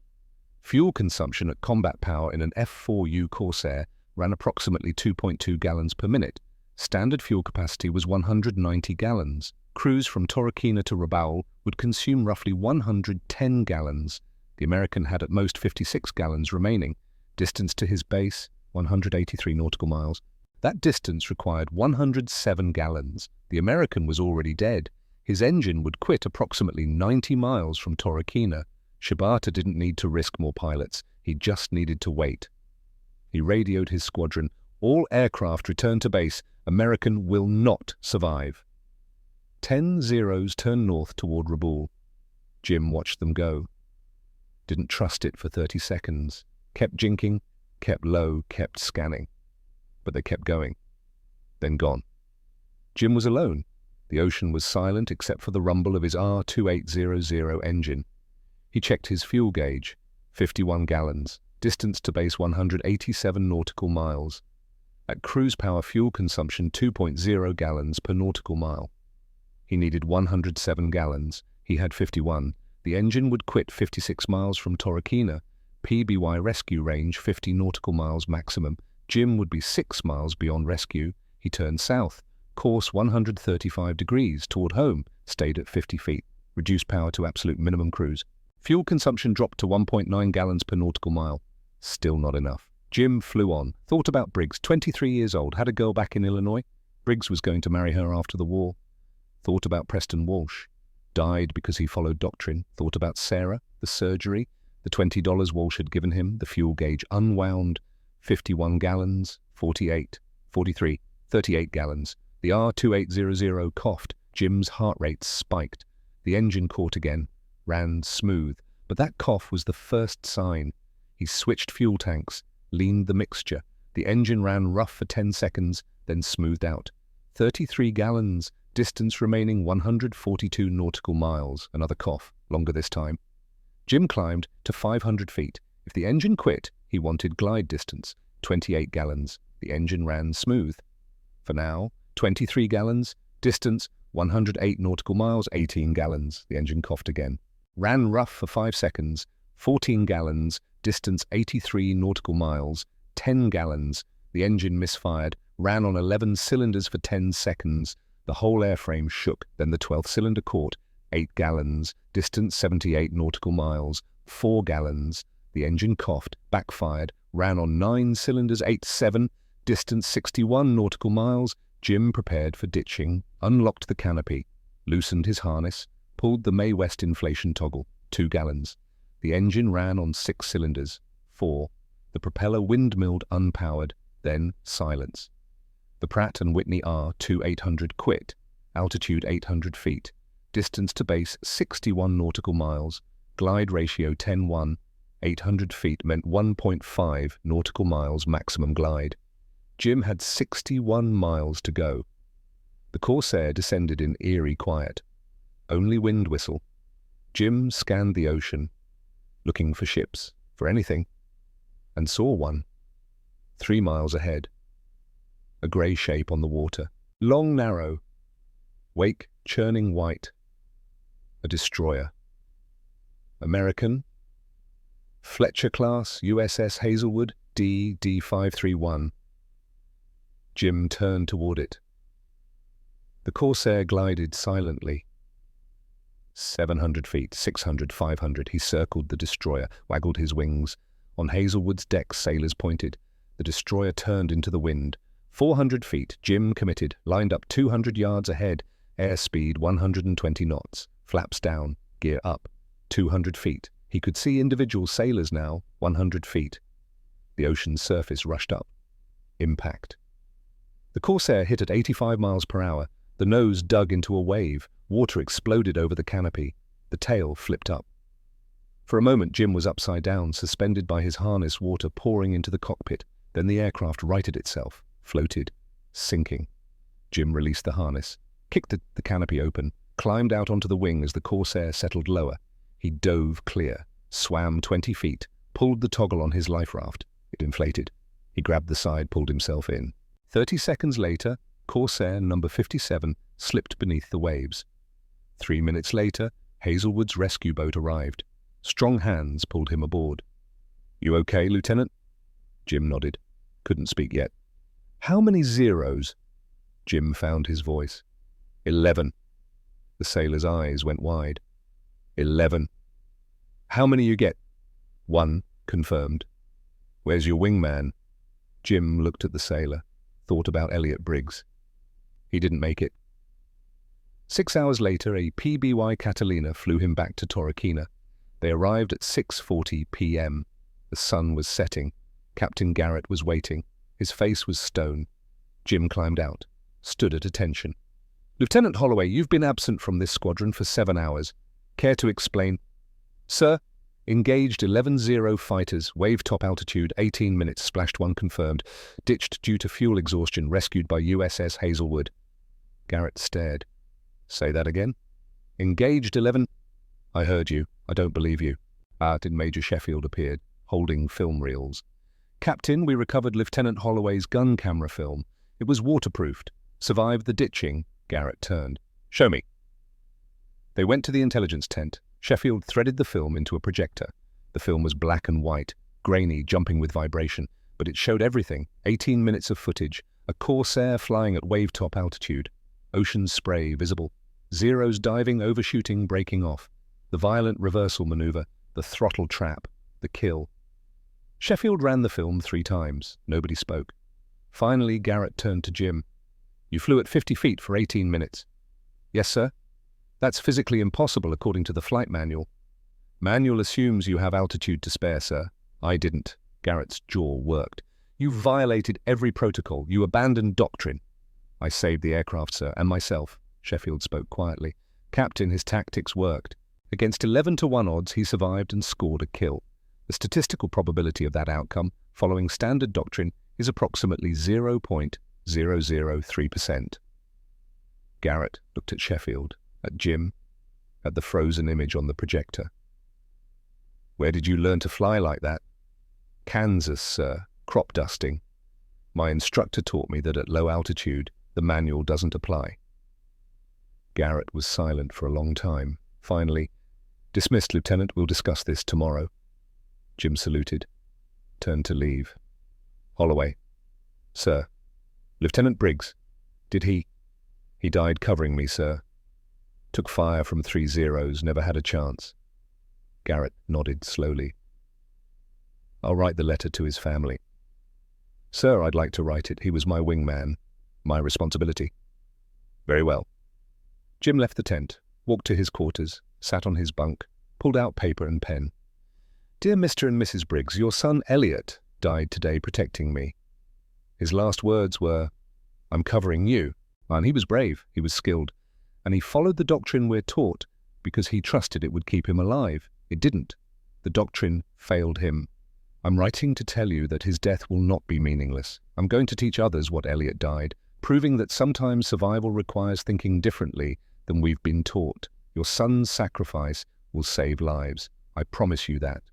Fuel consumption at combat power in an F-4U Corsair ran approximately 2.2 gallons per minute. Standard fuel capacity was 190 gallons. Crews from Torquemada to Rabaul would consume roughly 110 gallons. The American had at most 56 gallons remaining. Distance to his base, 183 nautical miles. That distance required 107 gallons. The American was already dead. His engine would quit approximately 90 miles from Torquemada. Shibata didn't need to risk more pilots. He just needed to wait. He radioed his squadron. All aircraft return to base. American will not survive. 10 Zeros turned north toward Rabaul. Jim watched them go. Didn't trust it for 30 seconds. Kept jinking, kept low, kept scanning. But they kept going. Then gone. Jim was alone. The ocean was silent except for the rumble of his R2800 engine. He checked his fuel gauge. 51 gallons. Distance to base 187 nautical miles. At cruise power fuel consumption 2.0 gallons per nautical mile. He needed 107 gallons. He had 51. The engine would quit 56 miles from Torquemada. PBY rescue range 50 nautical miles maximum. Jim would be 6 miles beyond rescue. He turned south. Course 135 degrees toward home. Stayed at 50 feet. Reduced power to absolute minimum cruise. Fuel consumption dropped to 1.9 gallons per nautical mile. Still not enough. Jim flew on. Thought about Briggs, 23 years old, had a girl back in Illinois. Briggs was going to marry her after the war. Thought about Preston Walsh. Died because he followed doctrine. Thought about Sarah, the surgery, the $20 Walsh had given him, the fuel gauge unwound, 51 gallons, 48, 43, 38 gallons. The R2800 coughed. Jim's heart rate spiked. The engine caught again. Ran smooth. But that cough was the first sign. He switched fuel tanks, leaned the mixture. The engine ran rough for 10 seconds, then smoothed out. 33 gallons, distance remaining 142 nautical miles. Another cough, longer this time. Jim climbed to 500 feet. If the engine quit, he wanted glide distance, 28 gallons. The engine ran smooth. For now, 23 gallons, distance 108 nautical miles, 18 gallons. The engine coughed again. Ran rough for 5 seconds, 14 gallons, distance 83 nautical miles, 10 gallons. The engine misfired, ran on 11 cylinders for 10 seconds. The whole airframe shook, then the 12th cylinder caught, 8 gallons, distance 78 nautical miles, 4 gallons. The engine coughed, backfired, ran on 9 cylinders, 7, distance 61 nautical miles. Jim prepared for ditching, unlocked the canopy, loosened his harness, pulled the May West inflation toggle, 2 gallons. The engine ran on 6 cylinders, 4. The propeller windmilled unpowered, then silence. The Pratt & Whitney R2800 quit, altitude 800 feet, distance to base 61 nautical miles, glide ratio 10:1, 800 feet meant 1.5 nautical miles maximum glide. Jim had 61 miles to go. The Corsair descended in eerie quiet. Only wind whistle. Jim scanned the ocean, looking for ships, for anything, and saw one. 3 miles ahead. A grey shape on the water. Long, narrow. Wake churning white. A destroyer. American. Fletcher class, USS Hazelwood, D531. Jim turned toward it. The Corsair glided silently. 700 feet, 600, 500. He circled the destroyer, waggled his wings. On Hazelwood's deck, sailors pointed. The destroyer turned into the wind. 400 feet, Jim committed, lined up 200 yards ahead. Airspeed 120 knots. Flaps down, gear up. 200 feet. He could see individual sailors now, 100 feet. The ocean's surface rushed up. Impact. The Corsair hit at 85 miles per hour. The nose dug into a wave. Water exploded over the canopy. The tail flipped up. For a moment, Jim was upside down, suspended by his harness, water pouring into the cockpit. Then the aircraft righted itself, floated, sinking. Jim released the harness, kicked the canopy open, climbed out onto the wing as the Corsair settled lower. He dove clear, swam 20 feet, pulled the toggle on his life raft. It inflated. He grabbed the side, pulled himself in. 30 seconds later, Corsair number 57 slipped beneath the waves. 3 minutes later, Hazelwood's rescue boat arrived. Strong hands pulled him aboard. "You okay, Lieutenant?" Jim nodded. Couldn't speak yet. "How many zeros?" Jim found his voice. 11. The sailor's eyes went wide. 11. "How many you get?" 1, confirmed. "Where's your wingman?" Jim looked at the sailor, thought about Elliot Briggs. He didn't make it. 6 hours later, a PBY Catalina flew him back to Torquemada. They arrived at 6:40 p.m. The sun was setting. Captain Garrett was waiting. His face was stone. Jim climbed out, stood at attention. "Lieutenant Holloway, you've been absent from this squadron for 7 hours. Care to explain?" "Sir, engaged 11-0 fighters, wave top altitude, 18 minutes, splashed 1 confirmed. Ditched due to fuel exhaustion, rescued by USS Hazelwood." Garrett stared. "Say that again?" "Engaged 11... "I heard you. I don't believe you." Then Major Sheffield appeared, holding film reels. "Captain, we recovered Lieutenant Holloway's gun camera film. It was waterproofed. Survived the ditching." Garrett turned. "Show me." They went to the intelligence tent. Sheffield threaded the film into a projector. The film was black and white, grainy, jumping with vibration, but it showed everything. 18 minutes of footage, a Corsair flying at wave-top altitude, ocean spray visible, Zeros diving, overshooting, breaking off, the violent reversal maneuver, the throttle trap, the kill. Sheffield ran the film 3 times. Nobody spoke. Finally, Garrett turned to Jim. "You flew at 50 feet for 18 minutes. "Yes, sir." "That's physically impossible according to the flight manual." "Manual assumes you have altitude to spare, sir." "I didn't." Garrett's jaw worked. "You violated every protocol. You abandoned doctrine." "I saved the aircraft, sir, and myself." Sheffield spoke quietly. "Captain, his tactics worked. Against 11-to-1 odds, he survived and scored a kill. The statistical probability of that outcome, following standard doctrine, is approximately 0.003%. Garrett looked at Sheffield, at Jim, at the frozen image on the projector. "Where did you learn to fly like that?" "Kansas, sir. Crop dusting. My instructor taught me that at low altitude, the manual doesn't apply." Garrett was silent for a long time. Finally, "Dismissed, Lieutenant. We'll discuss this tomorrow." Jim saluted, turned to leave. Holloway. "Sir." "Lieutenant Briggs. Did he?" "He died covering me, sir. Took fire from 3 Zeros, never had a chance." Garrett nodded slowly. "I'll write the letter to his family." "Sir, I'd like to write it. He was my wingman. My responsibility." "Very well." Jim left the tent, walked to his quarters, sat on his bunk, pulled out paper and pen. "Dear Mr. and Mrs. Briggs, your son Elliot died today protecting me. His last words were, 'I'm covering you.' And he was brave, he was skilled, and he followed the doctrine we're taught because he trusted it would keep him alive. It didn't. The doctrine failed him. I'm writing to tell you that his death will not be meaningless. I'm going to teach others what Elliot died, proving that sometimes survival requires thinking differently than we've been taught. Your son's sacrifice will save lives. I promise you that."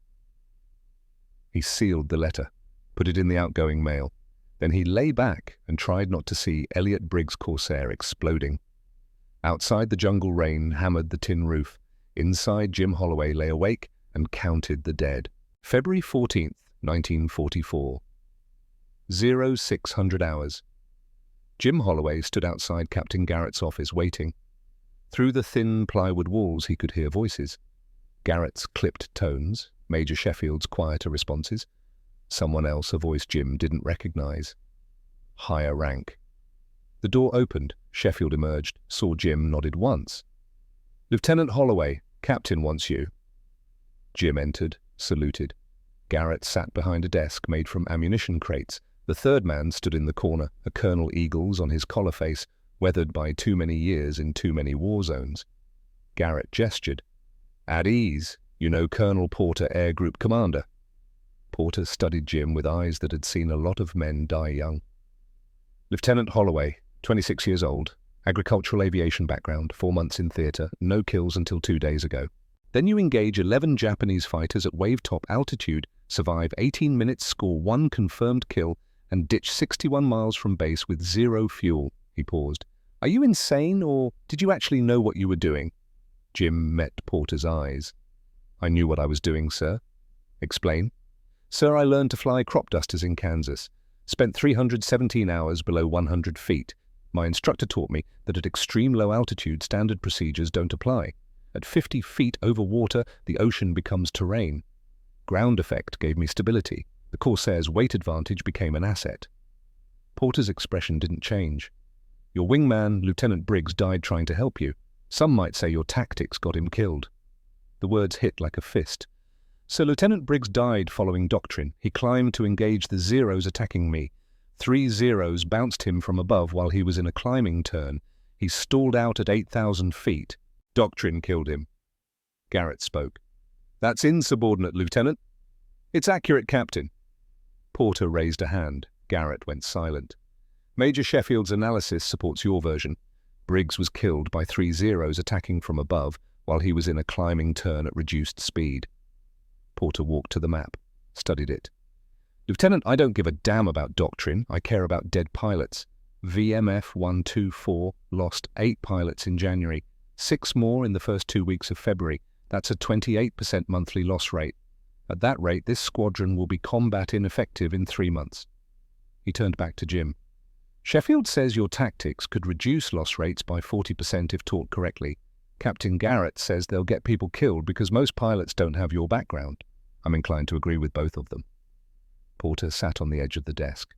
He sealed the letter, put it in the outgoing mail. Then he lay back and tried not to see Elliot Briggs' Corsair exploding. Outside, the jungle rain hammered the tin roof. Inside, Jim Holloway lay awake and counted the dead. February 14th, 1944. 0600 hours. Jim Holloway stood outside Captain Garrett's office waiting. Through the thin plywood walls he could hear voices. Garrett's clipped tones, Major Sheffield's quieter responses. Someone else, a voice Jim didn't recognize. Higher rank. The door opened. Sheffield emerged, saw Jim, nodded once. "Lieutenant Holloway, Captain wants you." Jim entered, saluted. Garrett sat behind a desk made from ammunition crates. The third man stood in the corner, a Colonel Eagles on his collar face, weathered by too many years in too many war zones. Garrett gestured. "At ease. You know Colonel Porter, Air Group Commander." Porter studied Jim with eyes that had seen a lot of men die young. "Lieutenant Holloway, 26 years old, agricultural aviation background, 4 months in theater, no kills until 2 days ago. Then you engage 11 Japanese fighters at wave-top altitude, survive 18 minutes, score 1 confirmed kill, and ditch 61 miles from base with 0 fuel." He paused. "Are you insane, or did you actually know what you were doing?" Jim met Porter's eyes. "I knew what I was doing, sir." "Explain." "Sir, I learned to fly crop dusters in Kansas. Spent 317 hours below 100 feet. My instructor taught me that at extreme low altitude, standard procedures don't apply. At 50 feet over water, the ocean becomes terrain. Ground effect gave me stability. The Corsair's weight advantage became an asset." Porter's expression didn't change. "Your wingman, Lieutenant Briggs, died trying to help you. Some might say your tactics got him killed." The words hit like a fist. "So Lieutenant Briggs died following doctrine. He climbed to engage the Zeros attacking me. 3 Zeros bounced him from above while he was in a climbing turn. He stalled out at 8,000 feet. Doctrine killed him." Garrett spoke. "That's insubordinate, Lieutenant." "It's accurate, Captain." Porter raised a hand. Garrett went silent. "Major Sheffield's analysis supports your version. Briggs was killed by 3 Zeros attacking from above while he was in a climbing turn at reduced speed." Porter walked to the map, studied it. "Lieutenant, I don't give a damn about doctrine. I care about dead pilots. VMF 124 lost 8 pilots in January. 6 more in the first 2 weeks of February. That's a 28% monthly loss rate. At that rate, this squadron will be combat ineffective in 3 months. He turned back to Jim. Sheffield says your tactics could reduce loss rates by 40% if taught correctly. Captain Garrett says they'll get people killed because most pilots don't have your background. I'm inclined to agree with both of them. Porter sat on the edge of the desk.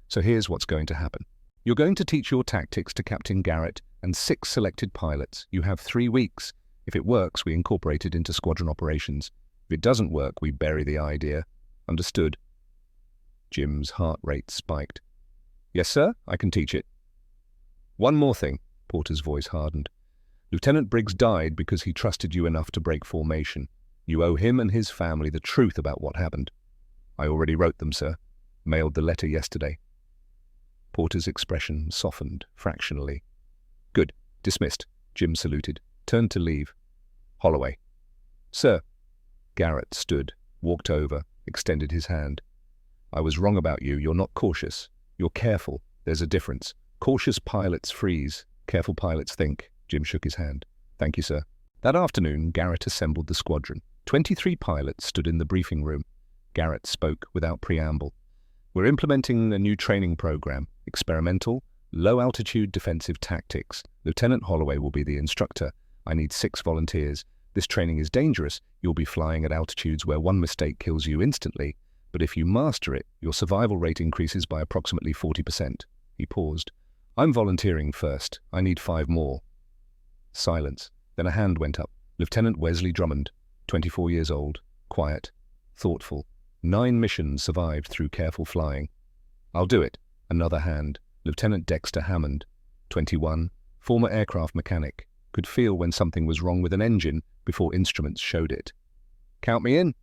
So here's what's going to happen. You're going to teach your tactics to Captain Garrett and 6 selected pilots. You have 3 weeks. If it works, we incorporate it into squadron operations. If it doesn't work, we bury the idea. Understood? Jim's heart rate spiked. Yes, sir, I can teach it. One more thing, Porter's voice hardened. Lieutenant Briggs died because he trusted you enough to break formation. You owe him and his family the truth about what happened. I already wrote them, sir. Mailed the letter yesterday. Porter's expression softened fractionally. Good. Dismissed. Jim saluted. Turned to leave. Holloway. Sir. Garrett stood, walked over, extended his hand. I was wrong about you. You're not cautious. You're careful. There's a difference. Cautious pilots freeze. Careful pilots think. Jim shook his hand. Thank you, sir. That afternoon, Garrett assembled the squadron. 23 pilots stood in the briefing room. Garrett spoke without preamble. We're implementing a new training program. Experimental, low-altitude defensive tactics. Lieutenant Holloway will be the instructor. I need 6 volunteers. This training is dangerous. You'll be flying at altitudes where one mistake kills you instantly. But if you master it, your survival rate increases by approximately 40%. He paused. I'm volunteering first. I need 5 more. Silence. Then a hand went up. Lieutenant Wesley Drummond, 24 years old, quiet, thoughtful. 9 missions survived through careful flying. I'll do it. Another hand. Lieutenant Dexter Hammond, 21, former aircraft mechanic, could feel when something was wrong with an engine before instruments showed it. Count me in.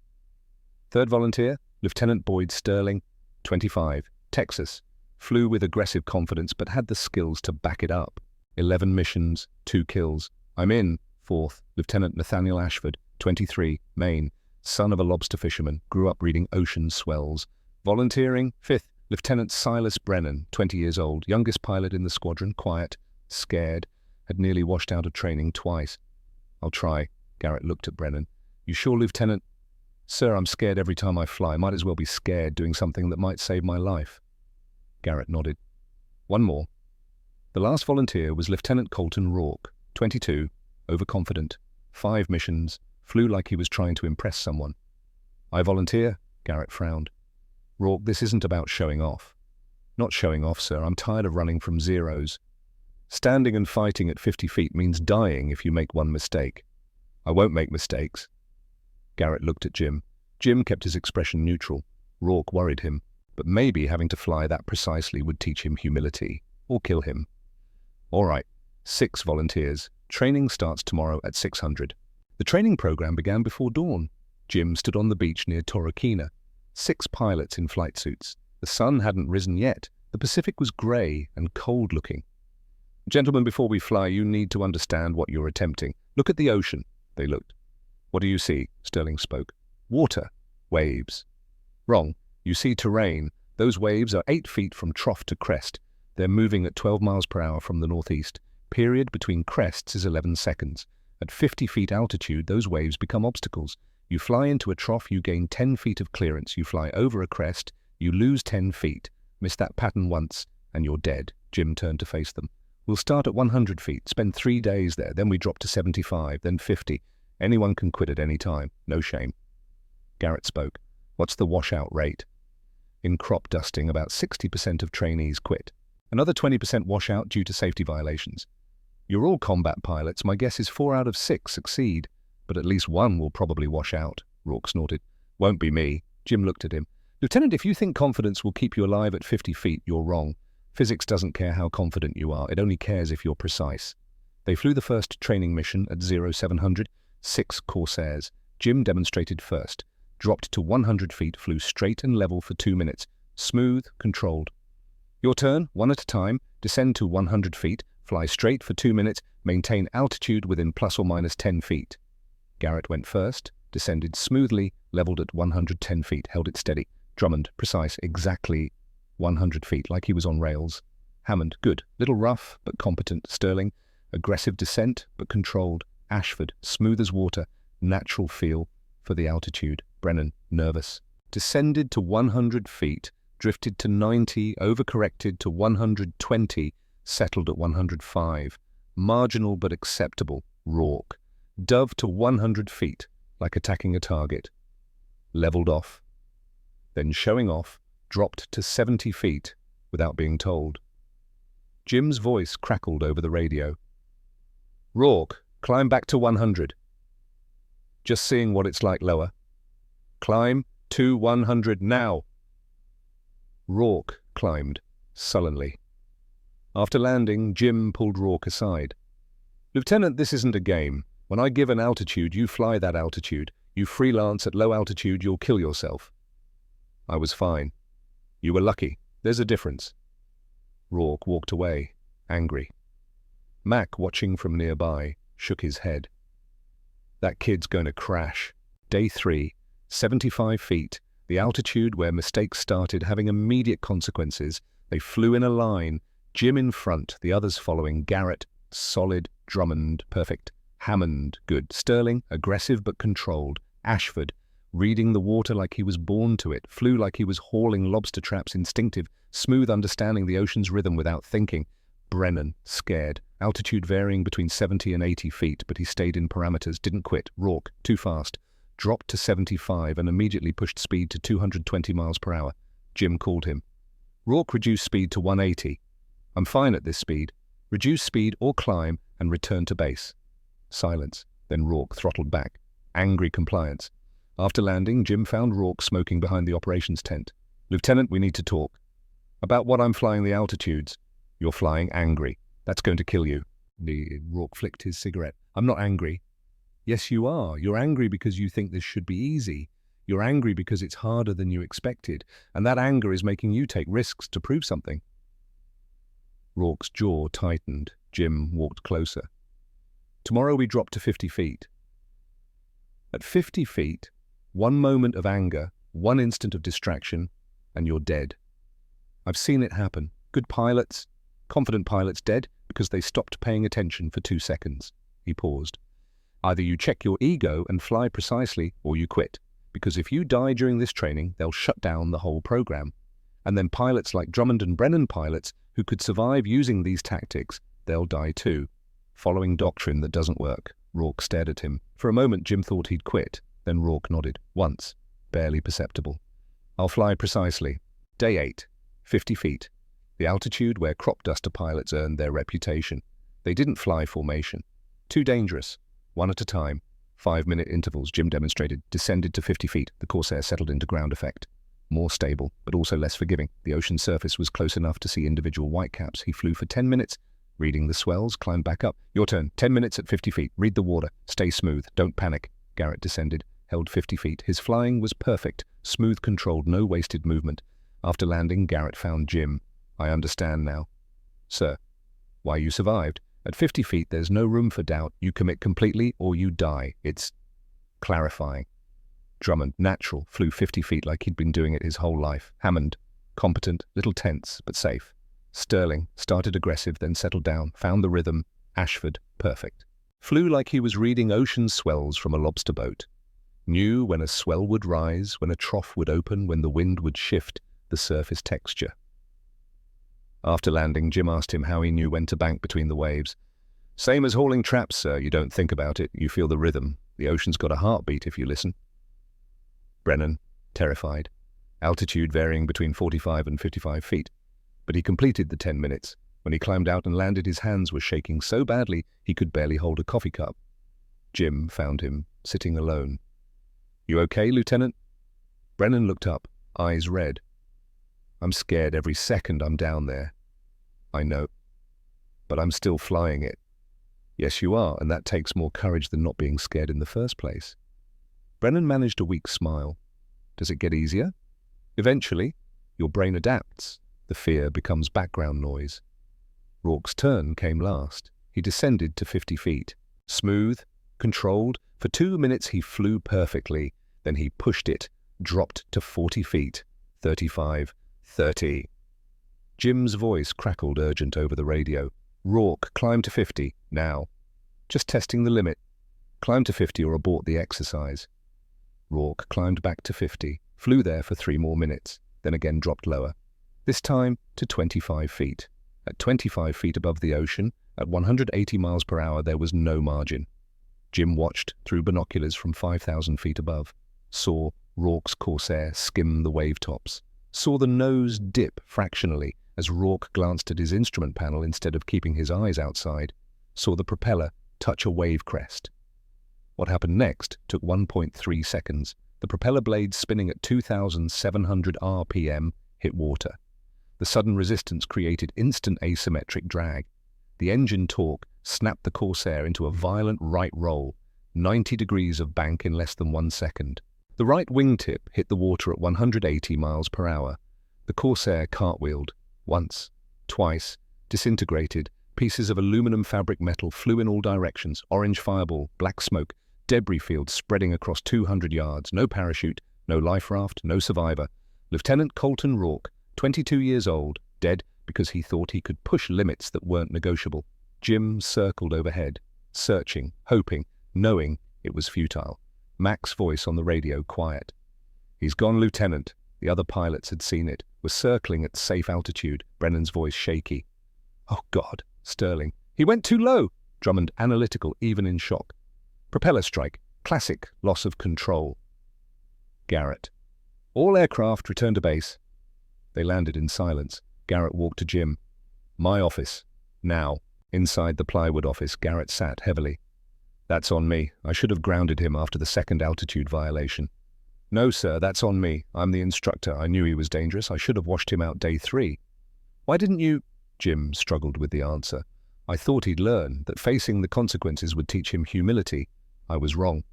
Third volunteer, Lieutenant Boyd Sterling, 25, Texas, flew with aggressive confidence but had the skills to back it up. 11 missions, 2 kills. I'm in. Fourth, Lieutenant Nathaniel Ashford, 23, Maine, son of a lobster fisherman, grew up reading ocean swells. Volunteering. Fifth, Lieutenant Silas Brennan, 20 years old, youngest pilot in the squadron, quiet, scared, had nearly washed out of training twice. I'll try. Garrett looked at Brennan. You sure, Lieutenant? Sir, I'm scared every time I fly. Might as well be scared doing something that might save my life. Garrett nodded. One more. The last volunteer was Lieutenant Colton Rourke, 22, overconfident, 5 missions, flew like he was trying to impress someone. I volunteer, Garrett frowned. Rourke, this isn't about showing off. Not showing off, sir. I'm tired of running from zeros. Standing and fighting at 50 feet means dying if you make one mistake. I won't make mistakes. Garrett looked at Jim. Jim kept his expression neutral. Rourke worried him, but maybe having to fly that precisely would teach him humility, or kill him. All right, 6 volunteers. Training starts tomorrow at 600. The training program began before dawn. Jim stood on the beach near Torokina. 6 pilots in flight suits. The sun hadn't risen yet. The Pacific was grey and cold-looking. Gentlemen, before we fly, you need to understand what you're attempting. Look at the ocean. They looked. What do you see? Sterling spoke. Water. Waves. Wrong. You see terrain. Those waves are 8 feet from trough to crest. They're moving at 12 miles per hour from the northeast. Period between crests is 11 seconds. At 50 feet altitude, those waves become obstacles. You fly into a trough, you gain 10 feet of clearance. You fly over a crest, you lose 10 feet. Miss that pattern once, and you're dead. Jim turned to face them. We'll start at 100 feet, spend 3 days there, then we drop to 75, then 50. Anyone can quit at any time. No shame. Garrett spoke. What's the washout rate? In crop dusting, about 60% of trainees quit. Another 20% washout due to safety violations. You're all combat pilots. My guess is 4 out of 6 succeed, but at least 1 will probably wash out. Rourke snorted. Won't be me. Jim looked at him. Lieutenant, if you think confidence will keep you alive at 50 feet, you're wrong. Physics doesn't care how confident you are. It only cares if you're precise. They flew the first training mission at 0700, 6 Corsairs. Jim demonstrated first. Dropped to 100 feet, flew straight and level for 2 minutes. Smooth, controlled. Your turn, 1 at a time. Descend to 100 feet. Fly straight for 2 minutes. Maintain altitude within plus or minus 10 feet. Garrett went first. Descended smoothly. Leveled at 110 feet. Held it steady. Drummond, precise, exactly 100 feet, like he was on rails. Hammond, good. Little rough, but competent. Sterling, Aggressive descent, but controlled. Ashford, smooth as water, natural feel for the altitude. Brennan, nervous. Descended to 100 feet, drifted to 90, overcorrected to 120, settled at 105. Marginal but acceptable. Rourke. Dove to 100 feet, like attacking a target. Leveled off. Then showing off, dropped to 70 feet without being told. Jim's voice crackled over the radio. Rourke, climb back to 100. Just seeing what it's like lower. Climb to 100 now. Rourke climbed, sullenly. After landing, Jim pulled Rourke aside. Lieutenant, this isn't a game. When I give an altitude, you fly that altitude. You freelance at low altitude, you'll kill yourself. I was fine. You were lucky. There's a difference. Rourke walked away, angry. Mac, watching from nearby, shook his head. That kid's going to crash. Day 3, 75 feet, the altitude where mistakes started having immediate consequences. They flew in a line, Jim in front, the others following. Garrett, solid. Drummond, perfect. Hammond, good. Sterling, aggressive but controlled. Ashford, reading the water like he was born to it, flew like he was hauling lobster traps, instinctive, smooth, understanding the ocean's rhythm without thinking. Brennan, scared, altitude varying between 70 and 80 feet, but he stayed in parameters, didn't quit. Rourke, too fast, dropped to 75 and immediately pushed speed to 220 miles per hour. Jim called him. Rourke reduced speed to 180. I'm fine at this speed. Reduce speed or climb and return to base. Silence. Then Rourke throttled back. Angry compliance. After landing, Jim found Rourke smoking behind the operations tent. Lieutenant, we need to talk. About what I'm flying the altitudes. You're flying angry. That's going to kill you. Rourke flicked his cigarette. I'm not angry. Yes, you are. You're angry because you think this should be easy. You're angry because it's harder than you expected, and that anger is making you take risks to prove something. Rourke's jaw tightened. Jim walked closer. Tomorrow we drop to 50 feet. At 50 feet, one moment of anger, one instant of distraction, and you're dead. I've seen it happen. Good pilots, confident pilots dead because they stopped paying attention for 2 seconds. He paused. Either you check your ego and fly precisely, or you quit. Because if you die during this training, they'll shut down the whole program. And then pilots like Drummond and Brennan pilots who could survive using these tactics, they'll die too. Following doctrine that doesn't work. Rourke stared at him. For a moment, Jim thought he'd quit. Then Rourke nodded. Once. Barely perceptible. I'll fly precisely. Day 8. 50 feet. The altitude where crop duster pilots earned their reputation. They didn't fly formation. Too dangerous. One at a time. 5-minute intervals, Jim demonstrated. Descended to 50 feet. The Corsair settled into ground effect. More stable, but also less forgiving. The ocean surface was close enough to see individual whitecaps. He flew for 10 minutes. Reading the swells, climbed back up. Your turn. 10 minutes at 50 feet. Read the water. Stay smooth. Don't panic. Garrett descended. Held 50 feet. His flying was perfect. Smooth, controlled, no wasted movement. After landing, Garrett found Jim. I understand now. Sir, why you survived. At 50 feet, there's no room for doubt. You commit completely or you die. It's clarifying. Drummond, natural, flew 50 feet like he'd been doing it his whole life. Hammond, competent, little tense, but safe. Sterling, started aggressive, then settled down, found the rhythm. Ashford, perfect. Flew like he was reading ocean swells from a lobster boat. Knew when a swell would rise, when a trough would open, when the wind would shift the surface texture. After landing, Jim asked him how he knew when to bank between the waves. Same as hauling traps, sir. You don't think about it. You feel the rhythm. The ocean's got a heartbeat if you listen. Brennan, terrified. Altitude varying between 45 and 55 feet. But he completed the 10 minutes. When he climbed out and landed, his hands were shaking so badly he could barely hold a coffee cup. Jim found him, sitting alone. You okay, Lieutenant? Brennan looked up, eyes red. I'm scared every second I'm down there. I know. But I'm still flying it. Yes, you are, and that takes more courage than not being scared in the first place. Brennan managed a weak smile. Does it get easier? Eventually, your brain adapts. The fear becomes background noise. Rourke's turn came last. He descended to 50 feet. Smooth, controlled. For 2 minutes he flew perfectly. Then he pushed it, dropped to 40 feet. 35, 30. Jim's voice crackled urgent over the radio. Rourke, climb to 50, now. Just testing the limit. Climb to 50 or abort the exercise. Rourke climbed back to 50, flew there for 3 more minutes, then again dropped lower. This time to 25 feet. At 25 feet above the ocean, at 180 miles per hour, there was no margin. Jim watched through binoculars from 5,000 feet above, saw Rourke's Corsair skim the wave tops, saw the nose dip fractionally as Rourke glanced at his instrument panel instead of keeping his eyes outside, saw the propeller touch a wave crest. What happened next took 1.3 seconds. The propeller blades spinning at 2,700 RPM hit water. The sudden resistance created instant asymmetric drag. The engine torque snapped the Corsair into a violent right roll, 90 degrees of bank in less than 1 second. The right wingtip hit the water at 180 miles per hour. The Corsair cartwheeled, once, twice, disintegrated. Pieces of aluminum fabric metal flew in all directions, orange fireball, black smoke, debris fields spreading across 200 yards. No parachute, no life raft, no survivor. Lieutenant Colton Rourke, 22 years old, dead because he thought he could push limits that weren't negotiable. Jim circled overhead, searching, hoping, knowing it was futile. Mac's voice on the radio quiet. "He's gone, Lieutenant." The other pilots had seen it, were circling at safe altitude. Brennan's voice shaky. "Oh, God." Sterling. "He went too low." Drummond analytical, even in shock. "Propeller strike. Classic loss of control." Garrett. "All aircraft return to base." They landed in silence. Garrett walked to Jim. "My office. Now." Inside the plywood office, Garrett sat heavily. "That's on me. I should have grounded him after the second altitude violation." "No, sir, that's on me. I'm the instructor. I knew he was dangerous. I should have washed him out day 3. "Why didn't you—" Jim struggled with the answer. "I thought he'd learn that facing the consequences would teach him humility. I was wrong."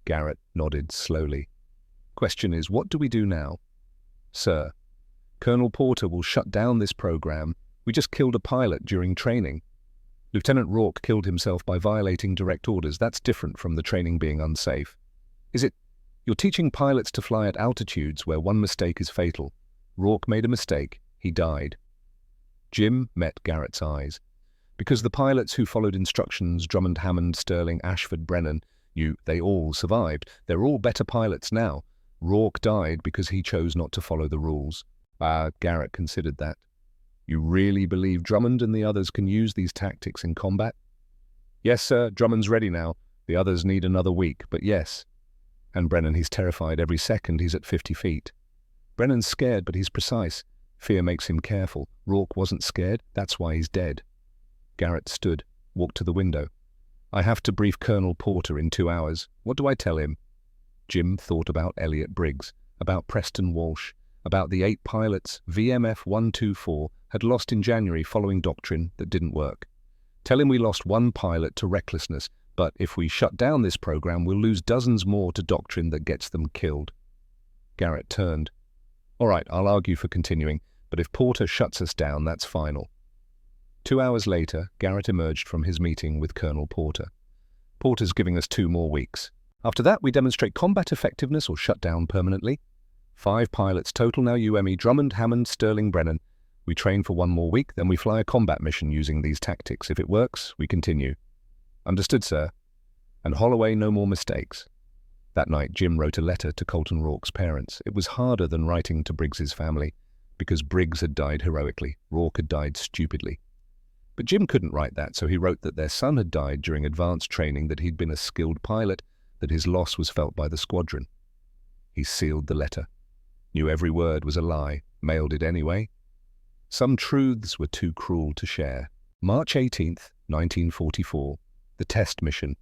Garrett nodded slowly. "Question is, what do we do now?" "Sir, Colonel Porter will shut down this program. We just killed a pilot during training. Lieutenant Rourke killed himself by violating direct orders. That's different from the training being unsafe. Is it? You're teaching pilots to fly at altitudes where one mistake is fatal. Rourke made a mistake. He died." Jim met Garrett's eyes. "Because the pilots who followed instructions, Drummond, Hammond, Sterling, Ashford, Brennan, they all survived. They're all better pilots now. Rourke died because he chose not to follow the rules." Garrett considered that. "You really believe Drummond and the others can use these tactics in combat?" "Yes, sir. Drummond's ready now. The others need another week, but yes." "And Brennan, he's terrified every second he's at 50 feet. "Brennan's scared, but he's precise. Fear makes him careful. Rourke wasn't scared. That's why he's dead." Garrett stood, walked to the window. "I have to brief Colonel Porter in 2 hours. What do I tell him?" Jim thought about Elliot Briggs, about Preston Walsh, about the 8 pilots VMF 124 had lost in January following doctrine that didn't work. "Tell him we lost 1 pilot to recklessness, but if we shut down this program, we'll lose dozens more to doctrine that gets them killed." Garrett turned. "All right, I'll argue for continuing, but if Porter shuts us down, that's final." 2 hours later, Garrett emerged from his meeting with Colonel Porter. "Porter's giving us 2 more weeks. After that, we demonstrate combat effectiveness or shut down permanently. 5 pilots total now, UME, Drummond, Hammond, Sterling, Brennan. We train for 1 more week, then we fly a combat mission using these tactics. If it works, we continue." "Understood, sir." "And Holloway, no more mistakes." That night, Jim wrote a letter to Colton Rourke's parents. It was harder than writing to Briggs's family, because Briggs had died heroically, Rourke had died stupidly. But Jim couldn't write that, so he wrote that their son had died during advanced training, that he'd been a skilled pilot, that his loss was felt by the squadron. He sealed the letter. Knew every word was a lie, mailed it anyway. Some truths were too cruel to share. March 18th, 1944. The test mission.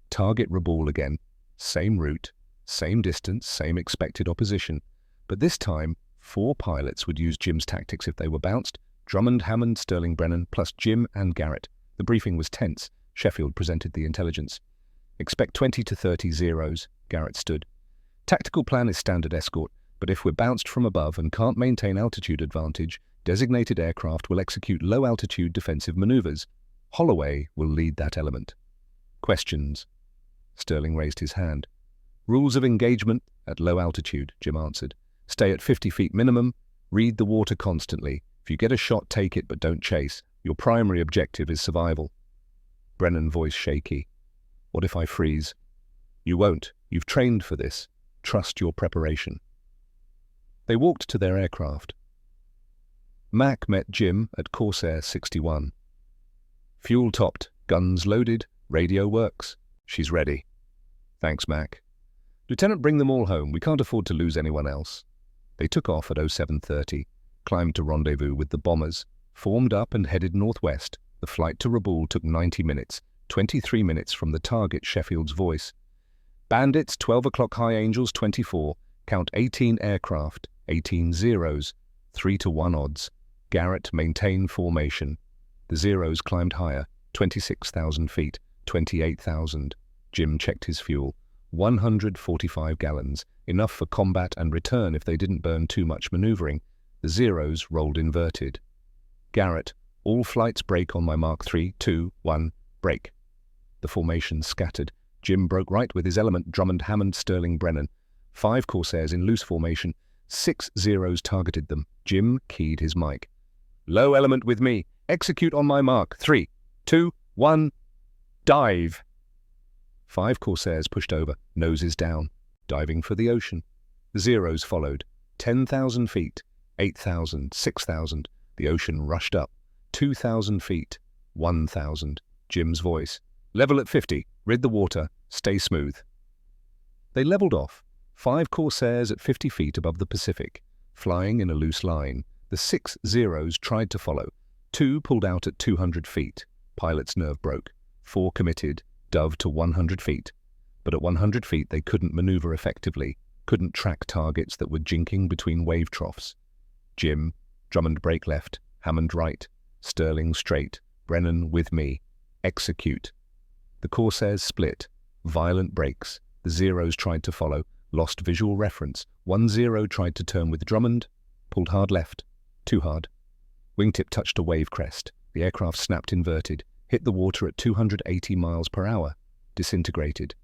Target Rabaul again. Same route, same distance, same expected opposition. But this time, 4 pilots would use Jim's tactics if they were bounced. Drummond, Hammond, Sterling, Brennan, plus Jim and Garrett. The briefing was tense. Sheffield presented the intelligence. "Expect 20 to 30 zeros," Garrett stood. "Tactical plan is standard escort, but if we're bounced from above and can't maintain altitude advantage, designated aircraft will execute low-altitude defensive maneuvers. Holloway will lead that element." "Questions?" Sterling raised his hand. "Rules of engagement at low altitude," Jim answered. "Stay at 50 feet minimum. Read the water constantly. If you get a shot, take it, but don't chase. Your primary objective is survival. Brennan, voice shaky. What if I freeze? You won't. You've trained for this. Trust your preparation. They walked to their aircraft. Mac met Jim at Corsair 61. Fuel topped, guns loaded, radio works. She's ready. Thanks, Mac. Lieutenant, bring them all home. We can't afford to lose anyone else. They took off at 07:30, climbed to rendezvous with the bombers, formed up and headed northwest. The flight to Rabaul took 90 minutes, 23 minutes from the target, Sheffield's voice. Bandits, 12 o'clock, High Angels, 24. Count 18 aircraft, 18 zeros, 3-1 odds. Garrett, maintain formation. The zeros climbed higher, 26,000 feet, 28,000. Jim checked his fuel. 145 gallons, enough for combat and return if they didn't burn too much maneuvering. The zeros rolled inverted. Garrett, all flights break on my mark. 3, 2, 1, break. The formation scattered. Jim broke right with his element. Drummond, Hammond, Sterling, Brennan. 5 Corsairs in loose formation. 6 zeros targeted them. Jim keyed his mic. Low element with me. Execute on my mark. 3, 2, 1, dive. 5 Corsairs pushed over, noses down, diving for the ocean. The zeros followed. 10,000 feet, 8,000, 6,000. The ocean rushed up. 2,000 feet, 1,000. Jim's voice. Level at 50. Rid the water. Stay smooth. They leveled off. 5 Corsairs at 50 feet above the Pacific, flying in a loose line. The 6 zeros tried to follow. 2 pulled out at 200 feet. Pilot's nerve broke. 4 committed. Dove to 100 feet. But at 100 feet they couldn't maneuver effectively, couldn't track targets that were jinking between wave troughs. Jim, Drummond brake left, Hammond right, Sterling straight, Brennan with me. Execute. The Corsairs split. Violent brakes. The zeros tried to follow, lost visual reference. 1 zero tried to turn with Drummond, pulled hard left, too hard. Wingtip touched a wave crest. The aircraft snapped inverted, hit the water at 280 miles per hour, disintegrated.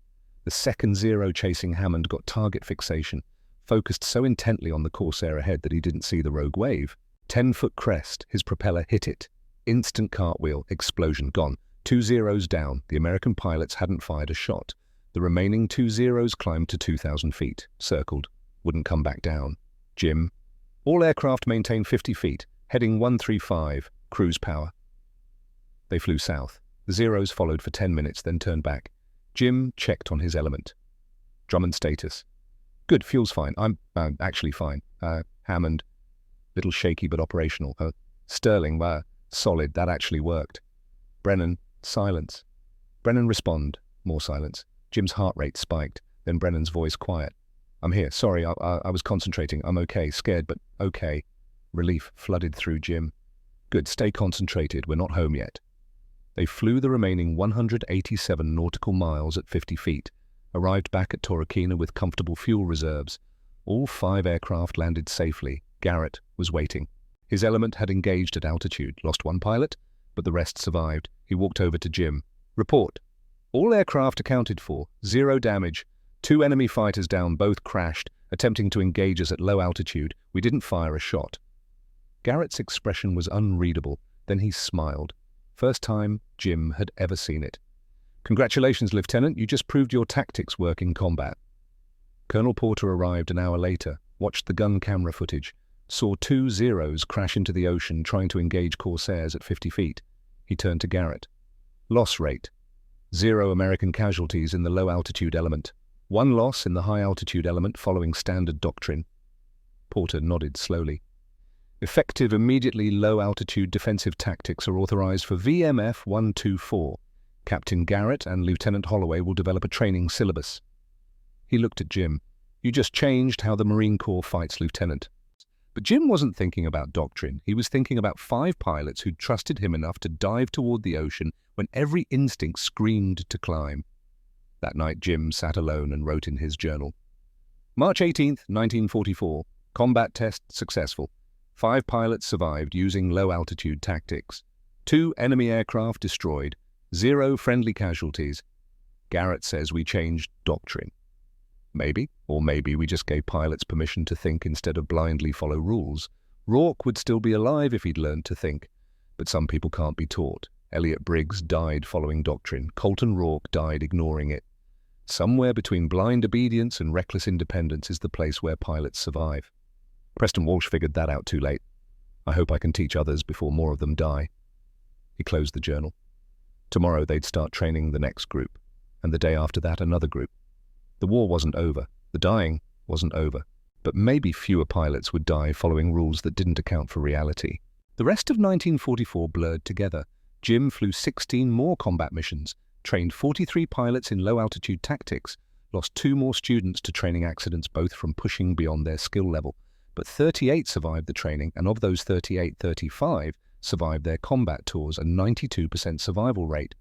The second zero chasing Hammond got target fixation, focused so intently on the Corsair ahead that he didn't see the rogue wave. 10-foot crest, his propeller hit it. Instant cartwheel, explosion, gone. 2 zeros down. The American pilots hadn't fired a shot. The remaining 2 zeros climbed to 2,000 feet, circled, wouldn't come back down. Jim, all aircraft maintain 50 feet, heading 135, cruise power. They flew south. The zeros followed for 10 minutes, then turned back. Jim checked on his element. Drummond status. Good, fuel's fine. I'm actually fine. Hammond, little shaky but operational. Sterling, solid, that actually worked. Brennan, silence. Brennan respond, more silence. Jim's heart rate spiked, then Brennan's voice quiet. I'm here, sorry, I was concentrating. I'm okay, scared, but okay. Relief flooded through Jim. Good, stay concentrated, we're not home yet. They flew the remaining 187 nautical miles at 50 feet, arrived back at Torquemada with comfortable fuel reserves. All 5 aircraft landed safely. Garrett was waiting. His element had engaged at altitude, lost 1 pilot, but the rest survived. He walked over to Jim. Report. All aircraft accounted for. 0 damage. 2 enemy fighters down, both crashed, attempting to engage us at low altitude. We didn't fire a shot. Garrett's expression was unreadable. Then he smiled. First time Jim had ever seen it. Congratulations, Lieutenant. You just proved your tactics work in combat. Colonel Porter arrived an hour later, watched the gun camera footage, saw 2 zeros crash into the ocean trying to engage Corsairs at 50 feet. He turned to Garrett. Loss rate. 0 American casualties in the low-altitude element. 1 loss in the high-altitude element following standard doctrine. Porter nodded slowly. Effective immediately low-altitude defensive tactics are authorized for VMF 124. Captain Garrett and Lieutenant Holloway will develop a training syllabus. He looked at Jim. You just changed how the Marine Corps fights, Lieutenant. But Jim wasn't thinking about doctrine. He was thinking about 5 pilots who'd trusted him enough to dive toward the ocean when every instinct screamed to climb. That night, Jim sat alone and wrote in his journal. March 18th, 1944. Combat test successful. 5 pilots survived using low-altitude tactics. 2 enemy aircraft destroyed. 0 friendly casualties. Garrett says we changed doctrine. Maybe, or maybe we just gave pilots permission to think instead of blindly follow rules. Rourke would still be alive if he'd learned to think. But some people can't be taught. Elliot Briggs died following doctrine. Colton Rourke died ignoring it. Somewhere between blind obedience and reckless independence is the place where pilots survive. Preston Walsh figured that out too late. I hope I can teach others before more of them die. He closed the journal. Tomorrow they'd start training the next group, and the day after that another group. The war wasn't over. The dying wasn't over. But maybe fewer pilots would die following rules that didn't account for reality. The rest of 1944 blurred together. Jim flew 16 more combat missions, trained 43 pilots in low-altitude tactics, lost 2 more students to training accidents, both from pushing beyond their skill level. But 38 survived the training, and of those 38, 35 survived their combat tours, a 92% survival rate.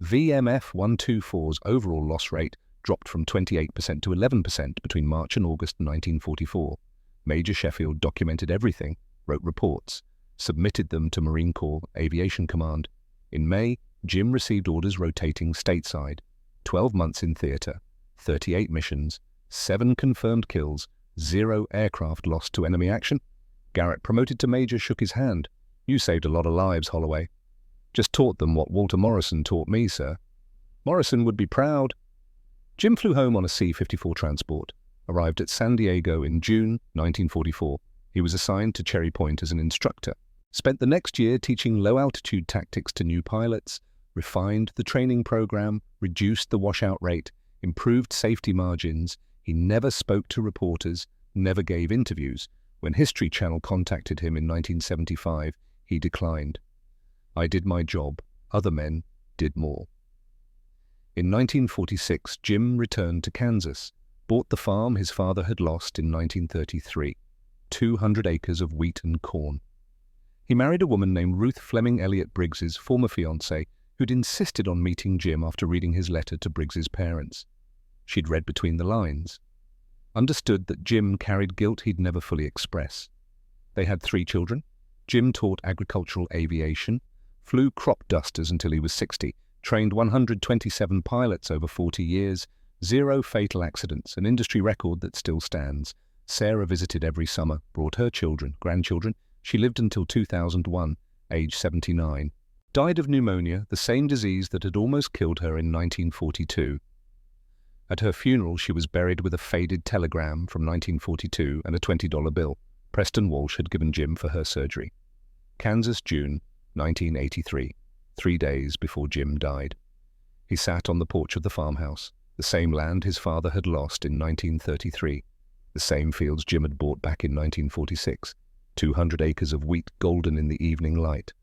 VMF 124's overall loss rate dropped from 28% to 11% between March and August 1944. Major Sheffield documented everything, wrote reports, submitted them to Marine Corps Aviation Command. In May, Jim received orders rotating stateside. 12 months in theatre, 38 missions, 7 confirmed kills, 0 aircraft lost to enemy action. Garrett, promoted to major, shook his hand. You saved a lot of lives, Holloway. Just taught them what Walter Morrison taught me, sir. Morrison would be proud. Jim flew home on a C-54 transport, arrived at San Diego in June 1944. He was assigned to Cherry Point as an instructor, spent the next year teaching low-altitude tactics to new pilots, refined the training program, reduced the washout rate, improved safety margins. He never spoke to reporters, never gave interviews. When History Channel contacted him in 1975, he declined. I did my job. Other men did more. In 1946, Jim returned to Kansas, bought the farm his father had lost in 1933, 200 acres of wheat and corn. He married a woman named Ruth Fleming Elliott Briggs's former fiancée, who'd insisted on meeting Jim after reading his letter to Briggs's parents. She'd read between the lines, understood that Jim carried guilt he'd never fully express. They had 3 children. Jim taught agricultural aviation, flew crop dusters until he was 60, trained 127 pilots over 40 years, 0 fatal accidents, an industry record that still stands. Sarah visited every summer, brought her children, grandchildren. She lived until 2001, age 79. Died of pneumonia, the same disease that had almost killed her in 1942. At her funeral, she was buried with a faded telegram from 1942 and a $20 bill Preston Walsh had given Jim for her surgery. Kansas, June 1983, 3 days before Jim died. He sat on the porch of the farmhouse, the same land his father had lost in 1933, the same fields Jim had bought back in 1946, 200 acres of wheat golden in the evening light.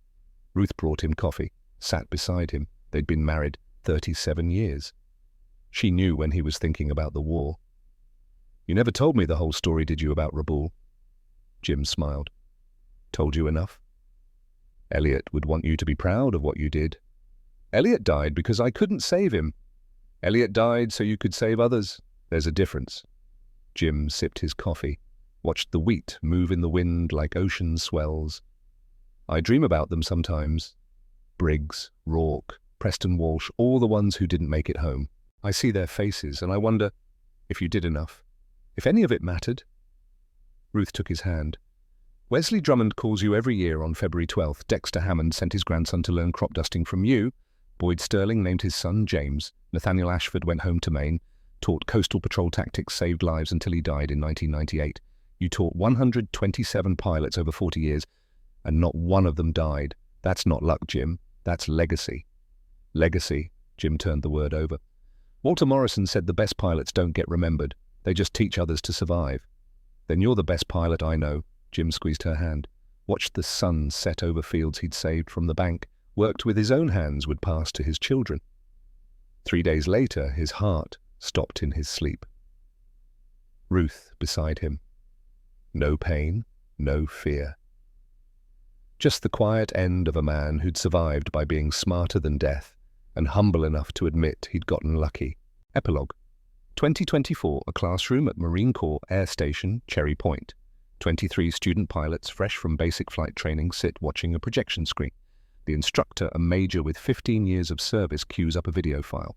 Ruth brought him coffee, sat beside him. They'd been married 37 years. She knew when he was thinking about the war. You never told me the whole story, did you, about Rabaul? Jim smiled. Told you enough? Elliot would want you to be proud of what you did. Elliot died because I couldn't save him. Elliot died so you could save others. There's a difference. Jim sipped his coffee, watched the wheat move in the wind like ocean swells. I dream about them sometimes. Briggs, Rourke, Preston Walsh, all the ones who didn't make it home. I see their faces and I wonder if you did enough, if any of it mattered. Ruth took his hand. Wesley Drummond calls you every year on February 12th. Dexter Hammond sent his grandson to learn crop dusting from you. Boyd Sterling named his son James. Nathaniel Ashford went home to Maine, taught coastal patrol tactics, saved lives until he died in 1998. You taught 127 pilots over 40 years, and not one of them died. That's not luck, Jim. That's legacy. Legacy, Jim turned the word over. Walter Morrison said the best pilots don't get remembered. They just teach others to survive. Then you're the best pilot I know. Jim squeezed her hand, watched the sun set over fields he'd saved from the bank, worked with his own hands would pass to his children. 3 days later, his heart stopped in his sleep. Ruth beside him. No pain, no fear. Just the quiet end of a man who'd survived by being smarter than death and humble enough to admit he'd gotten lucky. Epilogue. 2024, a classroom at Marine Corps Air Station, Cherry Point. 23 student pilots fresh from basic flight training sit watching a projection screen. The instructor, a major with 15 years of service, cues up a video file.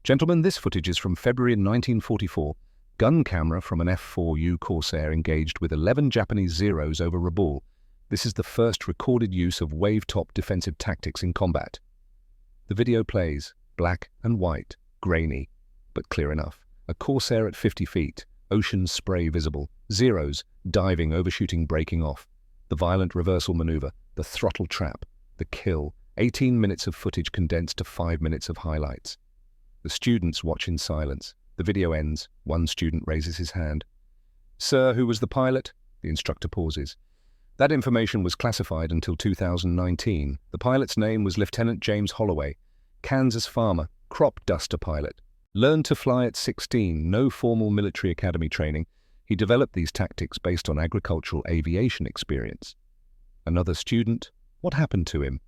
Gentlemen, this footage is from February 1944. Gun camera from an F-4U Corsair engaged with 11 Japanese Zeros over Rabaul. This is the first recorded use of wave-top defensive tactics in combat. The video plays, black and white, grainy, but clear enough. A Corsair at 50 feet, ocean spray visible, Zeros, diving, overshooting, breaking off. The violent reversal maneuver, the throttle trap, the kill, 18 minutes of footage condensed to 5 minutes of highlights. The students watch in silence. The video ends. One student raises his hand. "Sir, who was the pilot?" The instructor pauses. "That information was classified until 2019. The pilot's name was Lieutenant James Holloway, Kansas farmer, crop duster pilot. Learned to fly at 16, no formal military academy training. He developed these tactics based on agricultural aviation experience." Another student, "What happened to him?"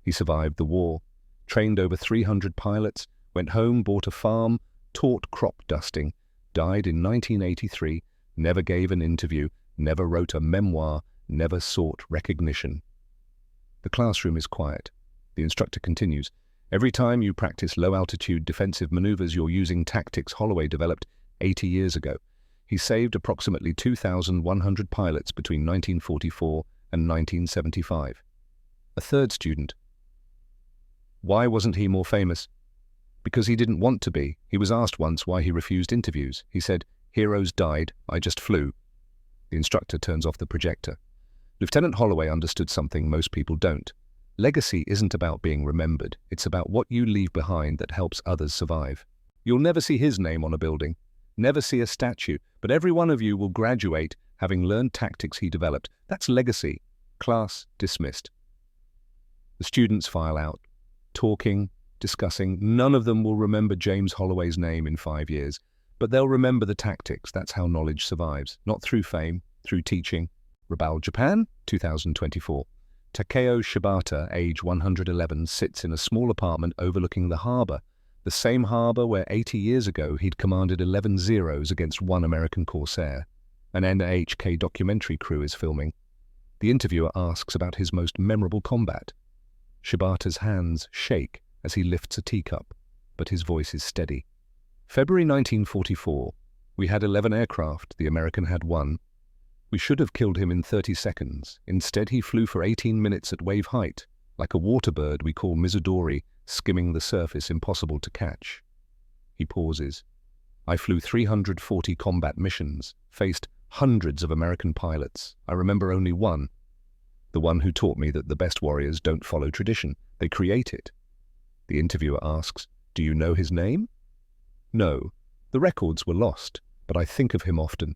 "He survived the war, trained over 300 pilots, went home, bought a farm, taught crop dusting, died in 1983, never gave an interview, never wrote a memoir, never sought recognition." The classroom is quiet. The instructor continues, "Every time you practice low-altitude defensive maneuvers, you're using tactics Holloway developed 80 years ago. He saved approximately 2,100 pilots between 1944 and 1975. A third student, "Why wasn't he more famous?" "Because he didn't want to be. He was asked once why he refused interviews. He said, 'Heroes died, I just flew.'" The instructor turns off the projector. Lieutenant Holloway understood something most people don't. Legacy isn't about being remembered. It's about what you leave behind that helps others survive. You'll never see his name on a building, never see a statue, but every one of you will graduate having learned tactics he developed. That's legacy. Class dismissed. The students file out, talking, discussing. None of them will remember James Holloway's name in 5 years, but they'll remember the tactics. That's how knowledge survives. Not through fame, through teaching. Rabaul, Japan, 2024. Takeo Shibata, age 111, sits in a small apartment overlooking the harbor, the same harbor where 80 years ago he'd commanded 11 Zeros against one American Corsair. An NHK documentary crew is filming. The interviewer asks about his most memorable combat. Shibata's hands shake as he lifts a teacup, but his voice is steady. "February 1944. We had 11 aircraft, the American had 1. We should have killed him in 30 seconds. Instead, he flew for 18 minutes at wave height, like a water bird we call Mizudori, skimming the surface, impossible to catch." He pauses. "I flew 340 combat missions, faced hundreds of American pilots. I remember only one. The one who taught me that the best warriors don't follow tradition, they create it." The interviewer asks, "Do you know his name?" "No. The records were lost, but I think of him often.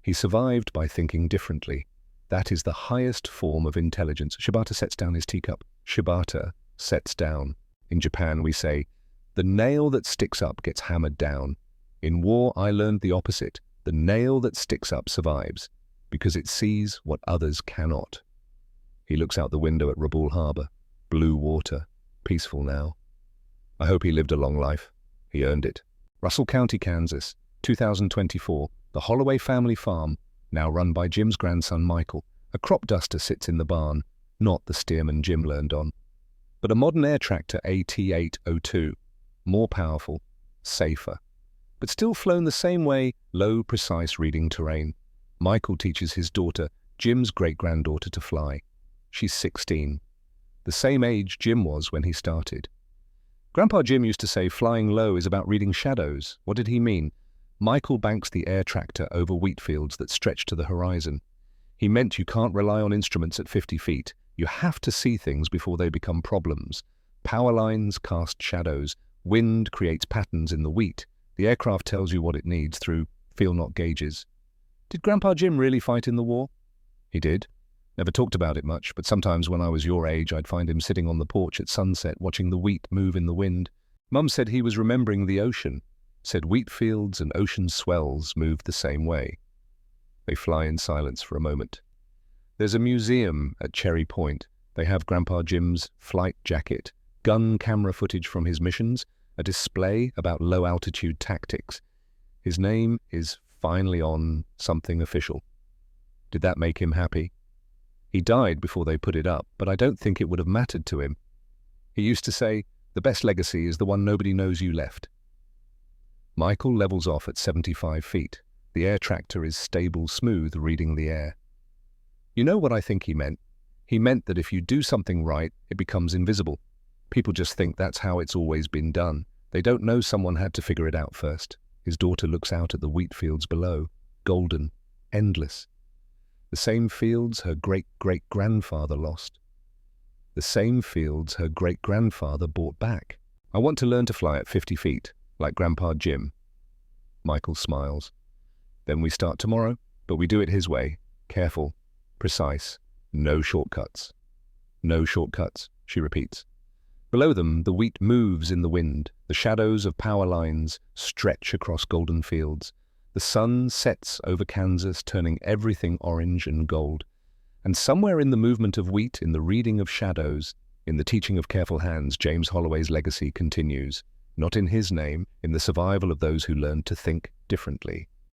He survived by thinking differently. That is the highest form of intelligence." Shibata sets down his teacup. Shibata sets down. In Japan, we say, "The nail that sticks up gets hammered down." In war, I learned the opposite. The nail that sticks up survives, because it sees what others cannot. He looks out the window at Rabaul Harbor. Blue water. Peaceful now. I hope he lived a long life. He earned it. Russell County, Kansas, 2024. The Holloway family farm, now run by Jim's grandson Michael. A crop duster sits in the barn, not the Stearman Jim learned on, but a modern air tractor AT802, more powerful, safer, but still flown the same way, low, precise reading terrain. Michael teaches his daughter, Jim's great-granddaughter, to fly. She's 16, the same age Jim was when he started. Grandpa Jim used to say flying low is about reading shadows. What did he mean? Michael banks the air tractor over wheat fields that stretch to the horizon. He meant you can't rely on instruments at 50 feet. You have to see things before they become problems. Power lines cast shadows. Wind creates patterns in the wheat. The aircraft tells you what it needs through feel-not gauges. Did Grandpa Jim really fight in the war? He did. Never talked about it much, but sometimes when I was your age, I'd find him sitting on the porch at sunset watching the wheat move in the wind. Mum said he was remembering the ocean. Said wheat fields and ocean swells moved the same way. They fly in silence for a moment. There's a museum at Cherry Point. They have Grandpa Jim's flight jacket, gun camera footage from his missions, a display about low-altitude tactics. His name is finally on something official. Did that make him happy? He died before they put it up, but I don't think it would have mattered to him. He used to say, "The best legacy is the one nobody knows you left." Michael levels off at 75 feet. The air tractor is stable, smooth, reading the air. You know what I think he meant? He meant that if you do something right, it becomes invisible. People just think that's how it's always been done. They don't know someone had to figure it out first. His daughter looks out at the wheat fields below, golden, endless. The same fields her great-great-grandfather lost. The same fields her great-grandfather bought back. I want to learn to fly at 50 feet, like Grandpa Jim. Michael smiles. Then we start tomorrow, but we do it his way. Careful, precise, no shortcuts. No shortcuts, she repeats. Below them, the wheat moves in the wind. The shadows of power lines stretch across golden fields. The sun sets over Kansas, turning everything orange and gold. And somewhere in the movement of wheat, in the reading of shadows, in the teaching of careful hands, James Holloway's legacy continues. Not in his name, in the survival of those who learned to think differently.